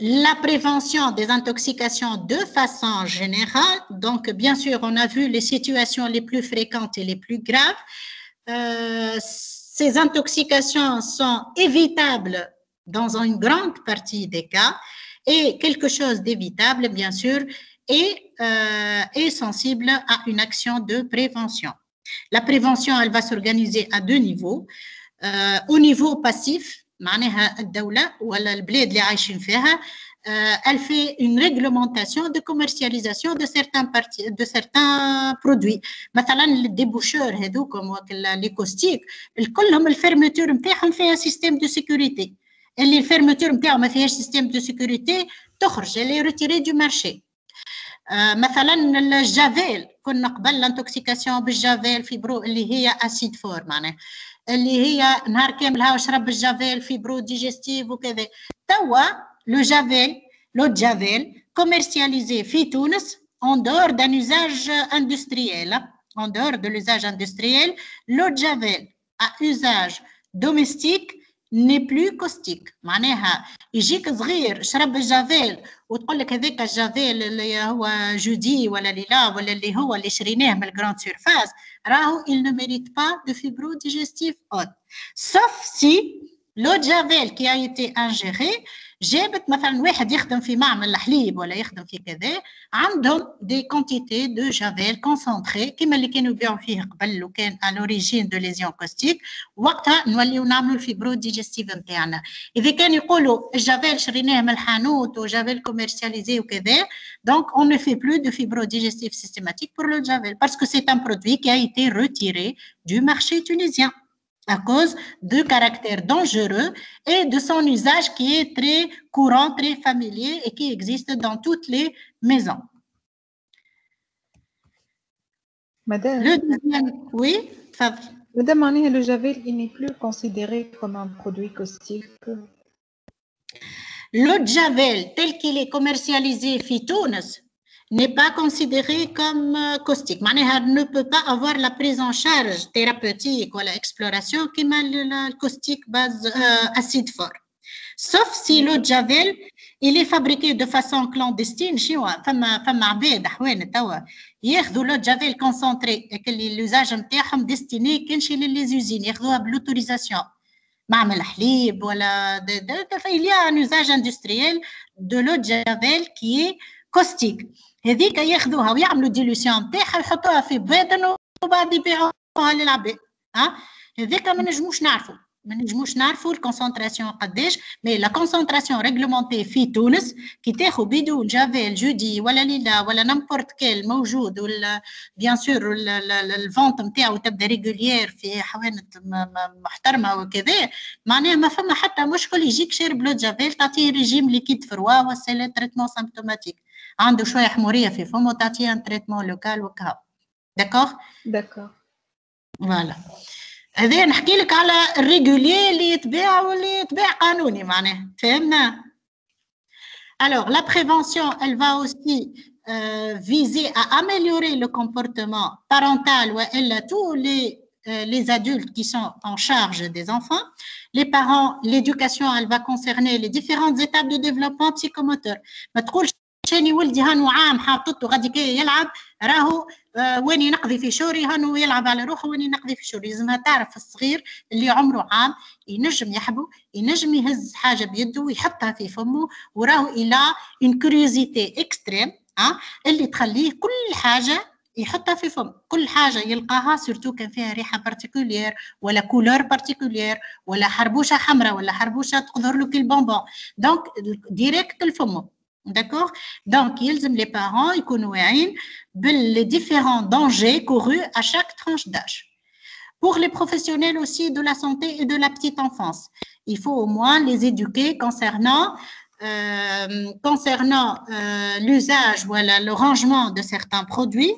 La prévention des intoxications de façon générale, donc bien sûr on a vu les situations les plus fréquentes et les plus graves. Ces intoxications sont évitables dans une grande partie des cas et quelque chose d'évitable bien sûr est sensible à une action de prévention. La prévention elle va s'organiser à 2 niveaux. Au niveau passif, معناها الدولة ولا البلاد اللي عايشين فيها elle fait une réglementation de commercialisation de certains produits. مثلا الديبوشور هذوكم وكل لي كوستيك الكلهم الفيرمتور نتاعهم فيها سيستم دو سيكوريتي. اللي الفيرمتور نتاعو ما فيهاش سيستم دو سيكوريتي تخرج اللي ريتيري دو مارشي. مثلا الجافيل كنا قبل الانتوكسيكاسيون بالجافيل فيبرو اللي هي اسيد فور معناها اللي هي نهار كامل هاو شرب الجافيل فيبرو ديجستيف وكذا. توا لو جافيل commercialisé في تونس en dehors d'un usage industriel. En dehors de l'usage industriel, l'eau de javel à usage domestique n'est plus caustique. معناها يجيك صغير شرب الجافيل وتقول لك هذاك الجافيل اللي هو جودي ولا ليلا ولا اللي هو اللي شريناه من الجراند سيرفاس راهو il ne mérite pas de fibro-digestif haute. Sauf si l'eau de javel qui a été ingérée جابت مثلا واحد يخدم في معمل الحليب ولا يخدم في كذا عندهم دي كونتيتي دو جافيل كونسونطري كيما اللي كانوا يبيعوا فيه قبل لو كان على لوريجين دو ليزيون كوستيك وقتها نوليو نعملوا الفيبرو ديجستيف نتاعنا. اذا كان يقولوا الجافيل شريناه من الحانوت وجافيل كوميرسياليزي وكذا donc on ne fait plus de fibro digestif systématique pour le javel parce que c'est un produit qui a été retiré du marché tunisien à cause de caractère dangereux et de son usage qui est très courant, très familier et qui existe dans toutes les maisons. Madame, le deuxième, oui, Madame, le javel, il n'est plus considéré comme un produit caustique. Le javel, tel qu'il est commercialisé في تونس, n'est pas considéré comme caustique. معناها ne peut pas avoir la prise en charge thérapeutique ou l'exploration comme le caustique base acide fort. Sauf si l'eau de javel il est fabriqué de façon clandestine. فما عباد احوان توا ياخذوا l'eau de javel concentré اللي l'usage نتاعهم destiné كانشي لليزوزين ياخذوها بالautorisation. معمل حليب ولا il y a un usage industriel de l'eau de javel qui est caustique. هذيك ياخذوها ويعملوا ديلوسيون نتاعها ويحطوها في بادن وبعد يبيعوها للعباد. هذيك ما نجموش نعرفوا الكونسنتراسيون قداش مي لا كونسنتراسيون ريغلومونتي في تونس كي تاخذ بدون جافيل جودي ولا ليلا ولا نمبورت كيل موجود ولا بيان سور الفونت نتاعو تبدا ريغوليير في حوانت محترمه وكذا معناها ما فما حتى مشكل يجيك شارب لو جافيل تعطيه ريجيم ليكيد فروا وسيلة تريتمون سيمبتوماتيك عنده شويه حموريه في فمه تعطيه ان تريتمون لوكال وكا. داكور فوالا. هذا نحكي لك على الريغولير اللي يتباع واللي يتباع قانوني معناها فهمنا. Alors la prévention elle va aussi viser à améliorer le comportement parental ou tous les adultes qui sont en charge des enfants. Les parents, l'éducation, elle va concerner les différentes étapes de développement psychomoteur. ما تقولش شاني ولدي هانو عام حاطته غادي كي يلعب راهو واني نقضي في شوري هانو يلعب على روحه واني نقضي في شوري. لازمها تعرف الصغير اللي عمره عام ينجم يحبو، ينجم يهز حاجه بيده ويحطها في فمه وراهو الى une curiosité extrême اللي تخليه كل حاجه يحطها في فم، كل حاجه يلقاها سورتو كان فيها ريحه بارتيكولير ولا كولور بارتيكولير ولا حربوشه حمراء ولا حربوشه تقدر له كي البونبون، دونك ديريكت الفم. D'accord? Donc, les parents يكونوا واعيين les différents dangers courus à chaque tranche d'âge. Pour les professionnels aussi de la santé et de la petite enfance, il faut au moins les éduquer concernant l'usage, voilà, le rangement de certains produits,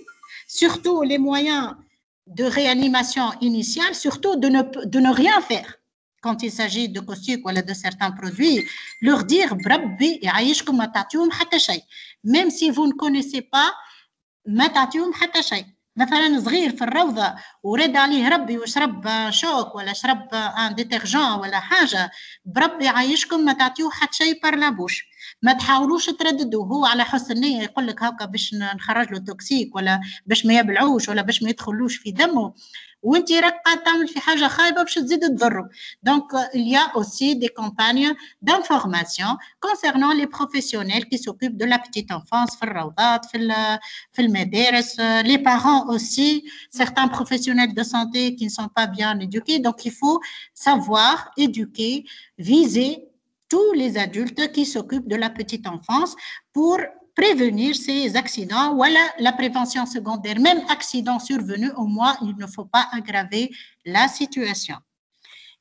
surtout les moyens de réanimation initiale, surtout de ne rien faire. Quand il s'agit de caustique ou de certains produits, leur dire même si vous ne connaissez pas, مثلا صغير في الروضه ورد عليه ربي وشرب شوك ولا شرب ان ديترجون ولا حاجه، بربي يعيشكم ما تعطيوه حتى شيء بار لابوش، ما تحاولوش ترددوه. هو على حسن نيه يقول لك هكا باش نخرج له توكسيك ولا باش ما يبلعوش ولا باش ما يدخلوش في دمه، وانت راك قاعد تعمل في حاجه خايبه باش تزيد تضره. Donc il y a aussi des campagnes d'information concernant les professionnels qui s'occupent de la petite enfance في الروضات في المدارس. Les parents aussi, certains professionnels de santé qui ne sont pas bien éduqués, donc il faut savoir éduquer, viser tous les adultes qui s'occupent de la petite enfance pour prévenir ces accidents ou la prévention secondaire. Même accident survenu, au moins, il ne faut pas aggraver la situation.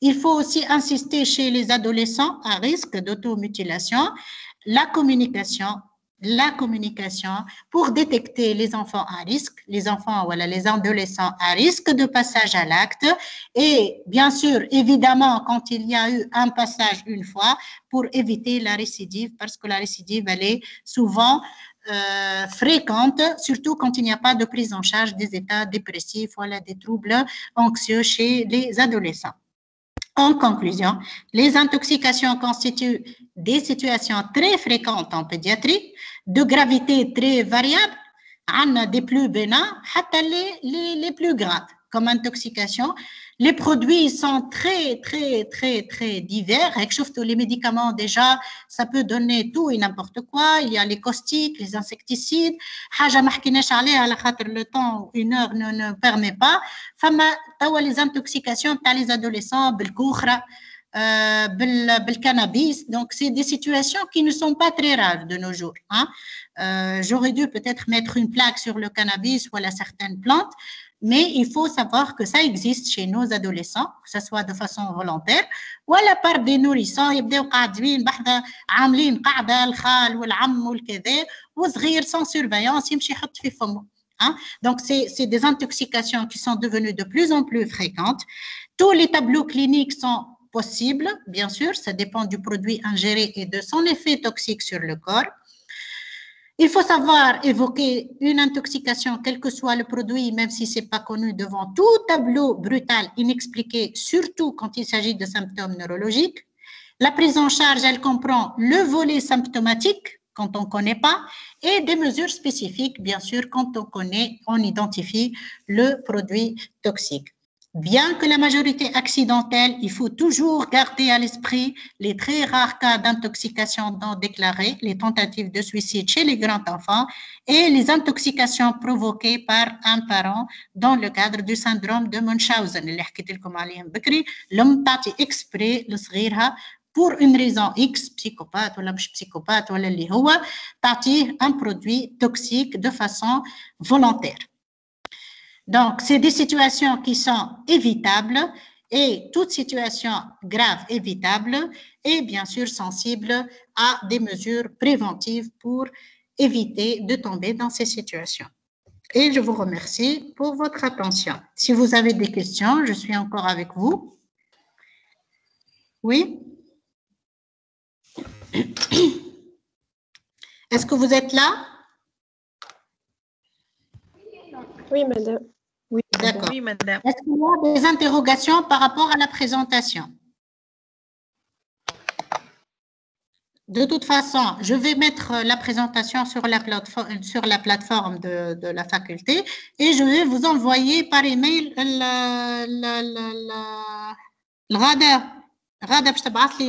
Il faut aussi insister chez les adolescents à risque d'automutilation, la communication pour détecter les enfants à risque, les enfants ou les adolescents à risque de passage à l'acte. Et bien sûr, évidemment, quand il y a eu un passage une fois, pour éviter la récidive, parce que la récidive, elle est souvent fréquente, surtout quand il n'y a pas de prise en charge des états dépressifs ou des troubles anxieux chez les adolescents. En conclusion, les intoxications constituent des situations très fréquentes en pédiatrie, de gravité très variable, des plus bénins jusqu'à les plus graves, comme intoxication. Les produits sont très divers. Les médicaments, déjà, ça peut donner tout et n'importe quoi. Il y a les caustiques, les insecticides. Le temps, une heure ne permet pas. Les intoxications, les adolescents, بالcannabis. Donc, c'est des situations qui ne sont pas très rares de nos jours. J'aurais dû peut-être mettre une plaque sur le cannabis ou certaines plantes, mais il faut savoir que ça existe chez nos adolescents, que ce soit de façon volontaire ou à la part des nourrissons. يبداو قاعدين بحذا عاملين قاعده الخال والعم والكذا وصغير sans surveillance يمشي يحط في فمه. Donc, c'est des intoxications qui sont devenues de plus en plus fréquentes. Tous les tableaux cliniques sont possibles, bien sûr, ça dépend du produit ingéré et de son effet toxique sur le corps. Il faut savoir évoquer une intoxication, quel que soit le produit, même si ce n'est pas connu, devant tout tableau brutal, inexpliqué, surtout quand il s'agit de symptômes neurologiques. La prise en charge, elle comprend le volet symptomatique, quand on ne connaît pas, et des mesures spécifiques, bien sûr, quand on connaît, on identifie le produit toxique. Bien que la majorité accidentelle, il faut toujours garder à l'esprit les très rares cas d'intoxication non déclarés, les tentatives de suicide chez les grands enfants et les intoxications provoquées par un parent dans le cadre du syndrome de Munchausen. اللي حكيت لكم عليهم بكري، لم تعطي exprès لصغيرها pour une raison X, psychopathe ou مش psychopathe ولا اللي هو تعطيه un produit toxique de façon volontaire. Donc, c'est des situations qui sont évitables et toute situation grave évitable est bien sûr sensible à des mesures préventives pour éviter de tomber dans ces situations. Et je vous remercie pour votre attention. Si vous avez des questions, je suis encore avec vous. Oui? Est-ce que vous êtes là? Oui, madame. Oui, D'accord. Oui, madame. Est-ce qu'il y a des interrogations par rapport à la présentation? De toute façon, je vais mettre la présentation sur la plateforme de la faculté et je vais vous envoyer par email الغدا باش تبعث لي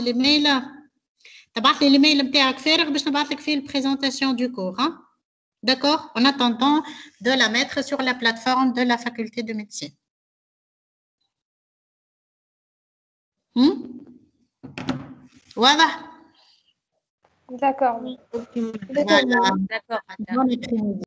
الايميل نتاعك فارغ باش نبعث لك فيه البريزونطاسيون du cours. Hein? D'accord? En attendant de la mettre sur la plateforme de la faculté de médecine. واضح؟ D'accord. Ok, madame. Voilà. D'accord, madame. Bon après-midi.